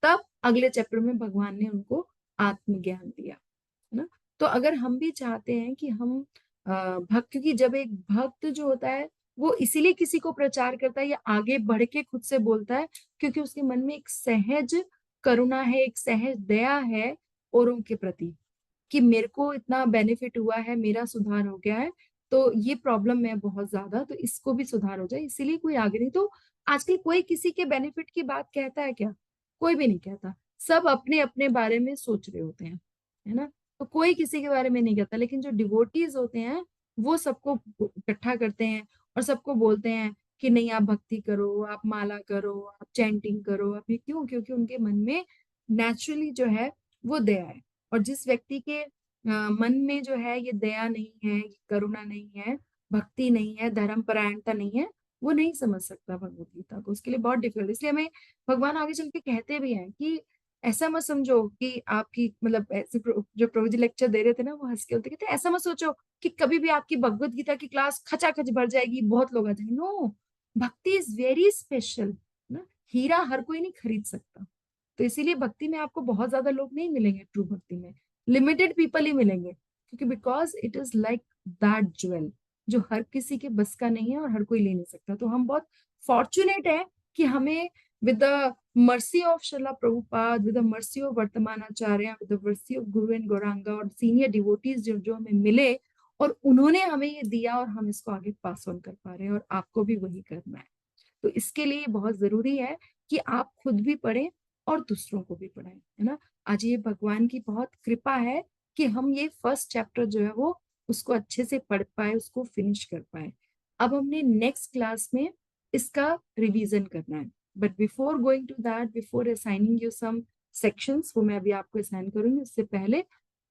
तब अगले चैप्टर में भगवान ने उनको आत्मज्ञान दिया, है ना। तो अगर हम भी चाहते हैं कि हम भक्त, क्योंकि जब एक भक्त जो होता है वो इसीलिए किसी को प्रचार करता है या आगे बढ़ के खुद से बोलता है क्योंकि उसके मन में एक सहज करुणा है, एक सहज दया है औरों के प्रति, कि मेरे को इतना बेनिफिट हुआ है, मेरा सुधार हो गया है, तो ये प्रॉब्लम है बहुत ज्यादा, तो इसको भी सुधार हो जाए, इसीलिए कोई आगे नहीं। तो आजकल कोई किसी के बेनिफिट की बात कहता है क्या? कोई भी नहीं कहता, सब अपने अपने बारे में सोच रहे होते हैं, है ना। तो कोई किसी के बारे में नहीं कहता, लेकिन जो डिवोटीज होते हैं वो सबको इकट्ठा करते हैं और सबको बोलते हैं कि नहीं आप भक्ति करो, आप माला करो, आप चैंटिंग करो। अभी क्यों? क्योंकि उनके मन में नेचुरली जो है वो दया है। और जिस व्यक्ति के मन में जो है ये दया नहीं है, ये करुणा नहीं है, भक्ति नहीं है, धर्म परायणता नहीं है, वो नहीं समझ सकता भगवत गीता को, उसके लिए बहुत डिफिकल्ट। इसलिए हमें भगवान आगे चल के कहते भी हैं कि ऐसा मत समझो कि आपकी, मतलब ऐसे जो प्रभु जी लेक्चर दे रहे थे ना वो हंस के बोलते, कहते ऐसा मत सोचो कि कभी भी आपकी भगवत गीता की क्लास खचाखच भर जाएगी, बहुत लोग आ जाएंगे। नो, भक्ति इज वेरी स्पेशल ना, हीरा हर कोई नहीं खरीद सकता। तो इसीलिए भक्ति में आपको बहुत ज्यादा लोग नहीं मिलेंगे, ट्रू भक्ति में लिमिटेड पीपल ही मिलेंगे, क्योंकि because it is like that jewel जो हर किसी के बस का नहीं है और हर कोई ले नहीं सकता। तो हम बहुत फॉर्चुनेट है कि हमें with the mercy of Srila Prabhupada, with the mercy of वर्तमानाचार्य, with the mercy of Guru and Gauranga और सीनियर डिवोटीज जो जो हमें मिले और उन्होंने हमें ये दिया और हम इसको आगे पास ऑन कर पा रहे हैं, और आपको भी वही करना है। तो इसके लिए बहुत जरूरी है कि आप खुद भी पढ़ें और दूसरों को भी पढ़ाएं, है ना। आज ये भगवान की बहुत कृपा है कि हम ये फर्स्ट चैप्टर जो है वो उसको अच्छे से पढ़ पाए, उसको फिनिश कर पाए। अब हमने नेक्स्ट क्लास में इसका रिवीजन करना है, but before going to that, before assigning you some sections, वो मैं अभी आपको असाइन करूंगी, उससे पहले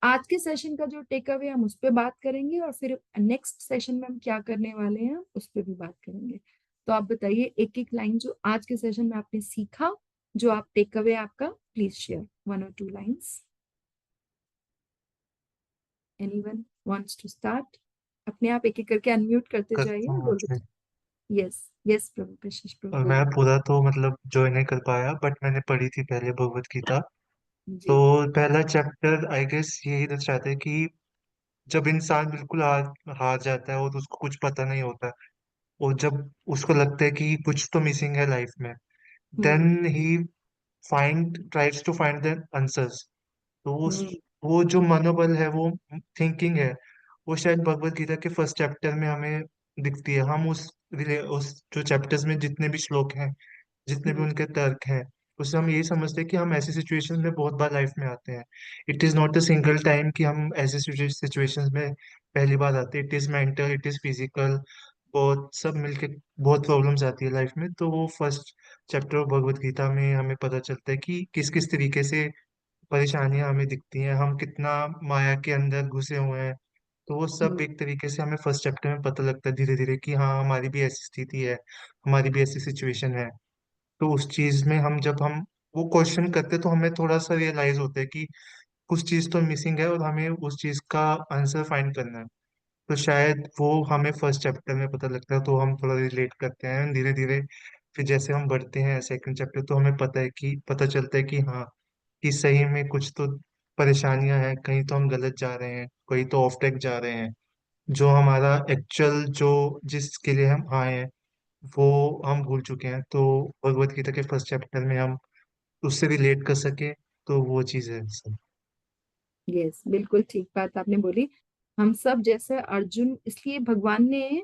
आज के सेशन का जो टेक अवे हम उस पर बात करेंगे और फिर नेक्स्ट सेशन में हम क्या करने वाले हैं उस पर भी बात करेंगे। तो आप बताइए एक एक लाइन जो आज के सेशन में आपने सीखा, जो आप टेक अवे आपका, please share 1 or 2 lines. Anyone wants to start? अपने आप एक एक करके अनम्यूट करते जाइए करता और हूँ बोलते फिर। जाइए। यस यस प्रभु, कशिश प्रभु और मैं बोलिए। पूरा तो मतलब ज्वाइन नहीं कर पाया, बट मैंने पढ़ी थी पहले भगवत गीता। तो जी। पहला चैप्टर आई गेस यही दर्शाता है कि जब इंसान बिल्कुल हार हार जाता है और उसको कुछ पता नहीं होता, और जब उसको लगता है कि कुछ तो मिसिंग है लाइफ में, hmm. Then he tries to find the answers. तो हम्म। वो जो मनोबल है, वो थिंकिंग है, वो शायद भगवत गीता के फर्स्ट चैप्टर में हमें दिखती है। हम उस जो चैप्टर्स में जितने भी श्लोक हैं, जितने भी हम्म। उनके तर्क हैं, उससे हम यही समझते हैं कि हम ऐसी सिचुएशंस में बहुत बार लाइफ में आते हैं। It is not a single time कि हम ऐसे सिचुएशंस में पहली बार आते हैं। It is mental, it is physical, बहुत सब मिलके बहुत प्रॉब्लम्स आती है लाइफ में। तो वो first chapter of Bhagavad Gita में हमें पता चलता है कि किस किस तरीके से परेशानियां हमें दिखती हैं, हम कितना माया के अंदर घुसे हुए हैं। तो वो सब हम्म। एक तरीके से हमें फर्स्ट चैप्टर में पता लगता है धीरे धीरे कि हाँ, हमारी भी ऐसी स्थिति है, हमारी भी ऐसी सिचुएशन है। तो उस चीज में हम वो क्वेश्चन करते हैं, तो हमें थोड़ा सा रियलाइज होता है कि कुछ चीज तो मिसिंग है और हमें उस चीज का आंसर फाइंड करना है। तो शायद वो हमें फर्स्ट चैप्टर में पता लगता है, तो हम थोड़ा रिलेट करते हैं धीरे धीरे। फिर जैसे हम बढ़ते हैं सेकंड चैप्टर, तो हमें पता चलता है कि हाँ, कि सही में कुछ तो परेशानियां हैं, कहीं तो हम गलत जा रहे हैं, कहीं तो ऑफ ट्रैक जा रहे हैं। जो हमारा एक्चुअल जो जिसके लिए हम आए हैं, वो हम भूल चुके हैं। तो भगवत गीता के फर्स्ट चैप्टर में हम उससे रिलेट कर सके, तो वो चीज़ है सब। यस, बिल्कुल ठीक बात आपने बोली। हम सब जैसे अर्जुन, इसलिए भगवान ने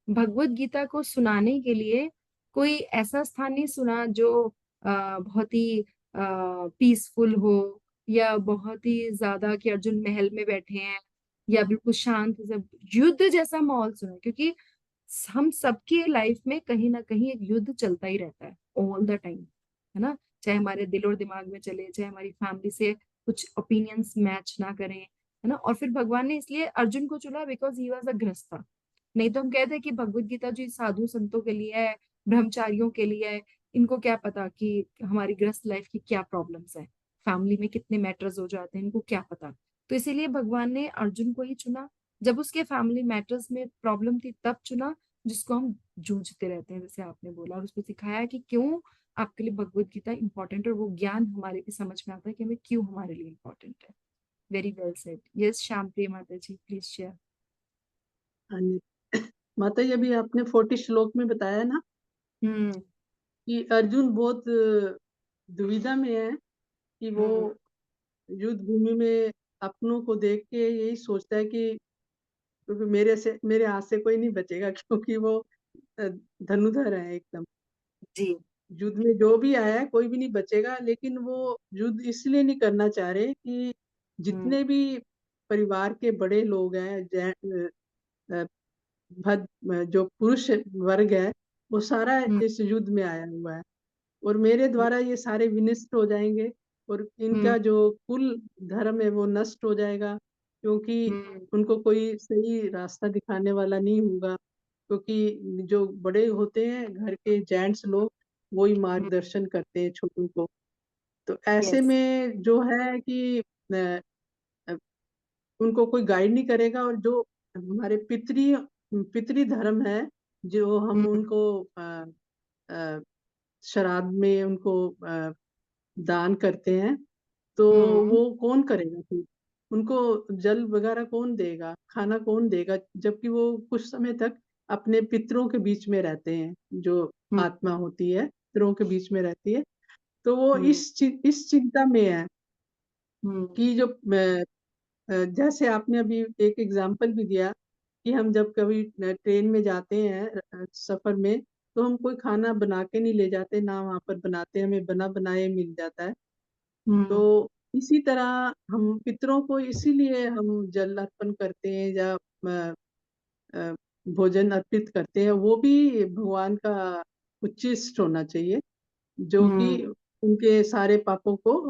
भगवत गीता को सुनाने के लिए कोई ऐसा स्थान नहीं सुना जो बहुत ही पीसफुल हो, या बहुत ही ज्यादा कि अर्जुन महल में बैठे हैं, या बिल्कुल शांत से युद्ध जैसा माहौल सुना, क्योंकि हम सबके लाइफ में कहीं ना कहीं एक युद्ध चलता ही रहता है ऑल द टाइम, है ना। चाहे हमारे दिल और दिमाग में चले, चाहे हमारी फैमिली से कुछ ओपिनियंस मैच ना करें, है ना। और फिर भगवान ने इसलिए अर्जुन को चुना बिकॉज ही वॉज अ गृहस्थ। नहीं तो हम कहते हैं कि भगवत गीता जी साधु संतों के लिए है, ब्रह्मचारियों के लिए है। इनको क्या पता कि हमारी गृहस्थ लाइफ की क्या प्रॉब्लम्स है, फैमिली में कितने मैटर्स हो जाते हैं, इनको क्या पता। तो इसीलिए भगवान ने अर्जुन को ही चुना। जब उसके फैमिली मैटर्स में प्रॉब्लम थी तब चुना, जिसको हम जूझते रहते हैं, जैसे आपने बोला, और उसको सिखाया कि क्यों आपके लिए भगवत गीता इंपॉर्टेंट है, और वो ज्ञान हमारे भी समझ में आता है कि हमें क्यों हमारे लिए इंपॉर्टेंट है। Very well said. Yes, Shyam प्रिय माता जी, प्लीज शेयर। हाँ जी। माता जी, अभी आपने 40 श्लोक में बताया ना हम्म। कि अर्जुन बहुत दुविधा में है, कि वो हम्म। युद्ध भूमि में अपनों को देख के यही सोचता है कि क्योंकि मेरे हाथ से कोई नहीं बचेगा, क्योंकि वो अ, धनुधर है एकदम। जी। युद्ध में जो भी आया है कोई भी नहीं बचेगा, लेकिन वो युद्ध इसलिए नहीं करना चाह रहे कि हम्म। जितने भी परिवार के बड़े लोग हैं, अ, जो पुरुष वर्ग है, वो सारा हम्म। इस युद्ध में आया हुआ है, और मेरे द्वारा ये सारे विनष्ट हो जाएंगे, और हम्म। इनका जो कुल धर्म है वो नष्ट हो जाएगा, क्योंकि हम्म। उनको कोई सही रास्ता दिखाने वाला नहीं होगा। क्योंकि जो बड़े होते हैं घर के जेंट्स लोग, वो ही हम्म। मार्गदर्शन करते हैं छोटों को। तो ऐसे यस। में जो है कि अ, उनको कोई गाइड नहीं करेगा, और जो हमारे पितरी धर्म है, जो हम हम्म। उनको अ, श्राद्ध में उनको दान करते हैं, तो हम्म। वो कौन करेगा फिर? उनको जल वगैरह कौन देगा, खाना कौन देगा, जबकि वो कुछ समय तक अपने पितरों के बीच में रहते हैं, जो हम्म। आत्मा होती है पितरों के बीच में रहती है। तो वो हम्म। इस चिंता में है हम्म। कि जो जैसे आपने अभी एक एग्जाम्पल भी दिया कि हम जब कभी ट्रेन में जाते हैं सफर में, तो हम कोई खाना बना के नहीं ले जाते ना, वहाँ पर बनाते, हमें बना बनाए मिल जाता है। तो हम्म। इसी तरह हम पितरों को इसीलिए हम जल अर्पण करते हैं, या अ, भोजन अर्पित करते हैं, वो भी भगवान का उच्चिष्ट होना चाहिए, जो कि हम्म। उनके सारे पापों को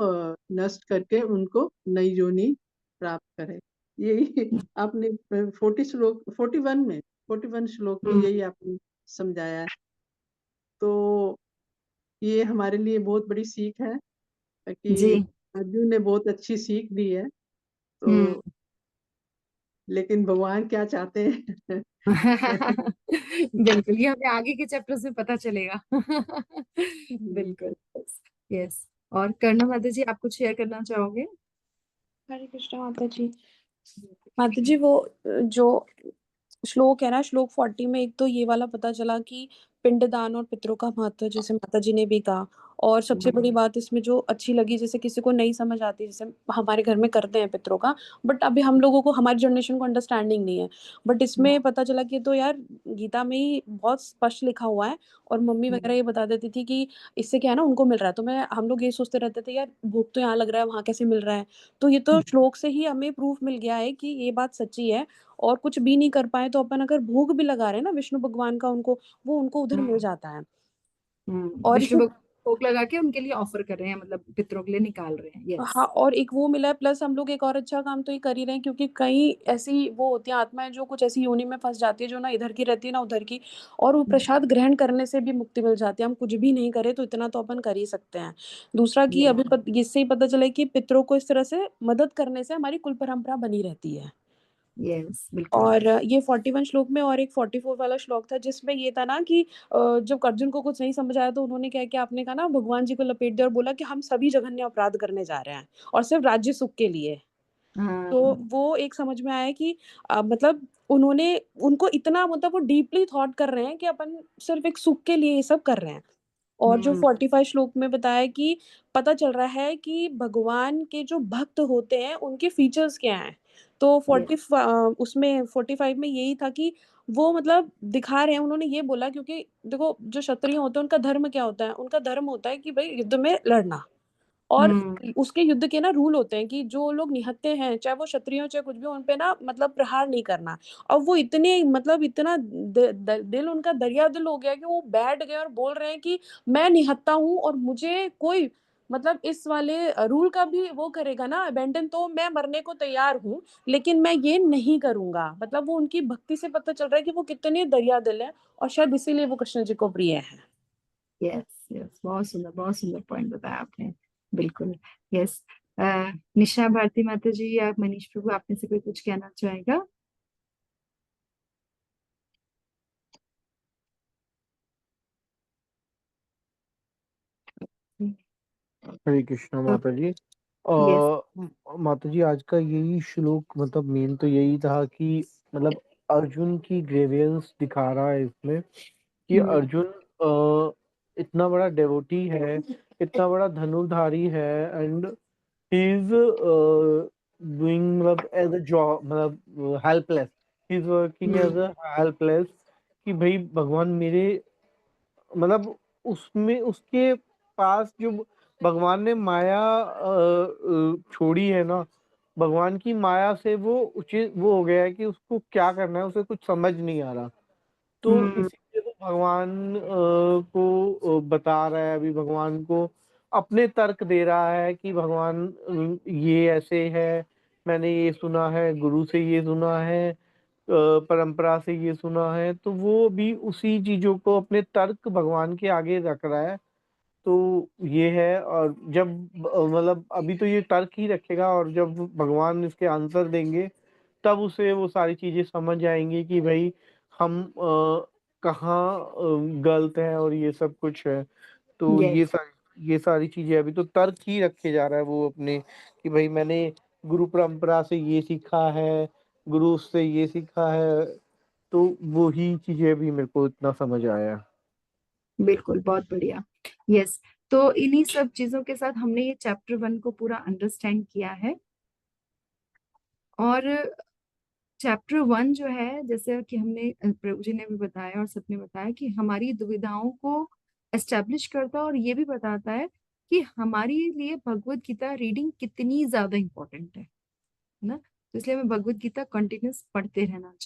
नष्ट करके उनको नई योनि प्राप्त करे। यही आपने 41 श्लोक में हम्म। यही आपने समझाया है। तो ये हमारे लिए बहुत बड़ी सीख है कि जी। अर्जुन ने बहुत अच्छी सीख दी है। हम्म। तो लेकिन भगवान क्या चाहते हैं? बिल्कुल, ये हमें आगे के चैप्टर्स में पता चलेगा। बिल्कुल। यस। और कर्णा माता जी, आप कुछ शेयर करना चाहोगे? हरे कृष्णा माता जी। माता जी वो जो श्लोक है ना, श्लोक 40 में एक तो ये वाला पता चला कि पिंडदान और पितरों का महत्व, जैसे माता जी ने भी कहा। और सबसे बड़ी बात इसमें जो अच्छी लगी, जैसे किसी को नहीं समझ आती, जैसे हमारे घर में करते हैं पितरों का, बट अभी हम लोगों को, हमारी जनरेशन को अंडरस्टैंडिंग नहीं है। बट इसमें पता चला कि तो यार गीता में ही बहुत स्पष्ट लिखा हुआ है। और मम्मी वगैरह ये बता देती थी कि इससे क्या है ना, उनको मिल रहा है। तो हम लोग ये सोचते रहते थे यार भोग तो यहाँ लग रहा है, वहाँ कैसे मिल रहा है। तो ये तो श्लोक से ही हमें प्रूफ मिल गया है कि ये बात सच्ची है। और कुछ भी नहीं कर पाए तो अपन अगर भोग भी लगा रहे हैं ना विष्णु भगवान का, उनको वो उनको उधर मिल जाता है। और विष्णु इसमें भगवान को भोग लगा के उनके लिए ऑफर कर रहे हैं, मतलब पितरों के लिए निकाल रहे हैं। हाँ, यस। और एक वो मिला है, प्लस हम लोग एक और अच्छा काम तो ये कर ही रहे हैं, क्योंकि कई ऐसी वो होती हैं आत्माएं जो कुछ ऐसी योनि में फंस जाती है, जो ना इधर की रहती है ना उधर की। और वो प्रसाद ग्रहण करने से भी मुक्ति मिल जाती है। हम कुछ भी नहीं करें तो इतना तो अपन कर ही सकते हैं। दूसरा कि यस। अभी इससे ही पता चला है कि पितरों को इस तरह से मदद करने से हमारी कुल परंपरा बनी रहती है। यस, बिल्कुल। और ये 41 श्लोक में और एक 44 वाला श्लोक था, जिसमें ये था ना कि जब अर्जुन को कुछ नहीं समझ आया तो उन्होंने क्या किया, आपने कहा ना भगवान जी को लपेट दिया और बोला कि हम सभी जघन्य अपराध करने जा रहे हैं और सिर्फ राज्य सुख के लिए। तो हाँ। वो एक समझ में आया कि मतलब उन्होंने, उनको इतना, मतलब वो डीपली थॉट कर रहे हैं कि अपन सिर्फ एक सुख के लिए ये सब कर रहे हैं। और जो 45 श्लोक में बताया कि पता चल रहा है कि भगवान के जो भक्त होते हैं उनके फीचर्स क्या हैं। तो यस। उसमें 45 में यही था कि वो मतलब दिखा रहे हैं, उन्होंने ये बोला, क्योंकि देखो जो क्षत्रिय होते हैं उनका धर्म क्या होता है, उनका धर्म होता है कि भाई युद्ध में लड़ना। और उसके युद्ध के ना रूल होते हैं कि जो लोग निहत्थे हैं, चाहे वो क्षत्रिय हो चाहे कुछ भी हो, उन पे ना मतलब प्रहार नहीं करना। अब वो इतने, मतलब इतना दिल उनका दरिया दिल हो गया कि वो बैठ गए और बोल रहे हैं कि मैं निहत्था हूँ और मुझे कोई मतलब इस वाले रूल का भी वो करेगा ना अबेंडन, तो मैं मरने को तैयार हूँ, लेकिन मैं ये नहीं करूंगा। मतलब वो उनकी भक्ति से पता चल रहा है कि वो कितने दरिया दिल है, और शायद इसीलिए वो कृष्ण जी को प्रिय है। यस। यस, बहुत सुंदर पॉइंट बताया आपने। बिल्कुल। यस। निशा भारती माता जी या मनीष प्रभु, आप में से कोई कुछ कहना चाहेगा? हरे कृष्णा तो माता जी। यस। माता जी आज का यही श्लोक, मतलब मेन तो यही था कि मतलब अर्जुन की ग्रेवियंस दिखा रहा है इसमें कि अर्जुन इतना बड़ा डेवोटी है, इतना बड़ा धनुर्धारी है, एंड ही इज डूइंग मतलब एज अ जॉब, मतलब helpless, he is working as a helpless, कि भाई भगवान मेरे, मतलब उसमें उसके पास जो भगवान ने माया छोड़ी है ना, भगवान की माया से वो उचित वो हो गया है कि उसको क्या करना है उसे कुछ समझ नहीं आ रहा। तो इसीलिए वो भगवान बता रहा है, अभी भगवान को अपने तर्क दे रहा है कि भगवान ये ऐसे है, मैंने ये सुना है, गुरु से ये सुना है, परंपरा से ये सुना है। तो वो भी उसी चीजों को अपने तर्क भगवान के आगे रख रहा है। तो ये है, और जब मतलब अभी तो ये तर्क ही रखेगा, और जब भगवान इसके आंसर देंगे तब उसे वो सारी चीजें समझ आएंगी कि भाई हम कहाँ गलत है और ये सब कुछ है। तो यस। ये सारी चीजें अभी तो तर्क ही रखे जा रहा है वो अपने, कि भाई मैंने गुरु परंपरा से ये सीखा है, गुरु से ये सीखा है। तो वो ही चीजें भी मेरे को इतना समझ आया। बिल्कुल, बहुत बढ़िया। यस। तो इन्हीं सब चीजों के साथ हमने ये चैप्टर 1 को पूरा अंडरस्टैंड किया है। और चैप्टर 1 जो है, जैसे कि हमने प्रभु जी ने भी बताया और सबने बताया, कि हमारी दुविधाओं को एस्टेब्लिश करता है और ये भी बताता है कि हमारे लिए भगवत गीता रीडिंग कितनी ज्यादा इंपॉर्टेंट है ना। तो इसलिए हमें भगवत गीता कंटिन्यूस पढ़ते रहना चाहिए।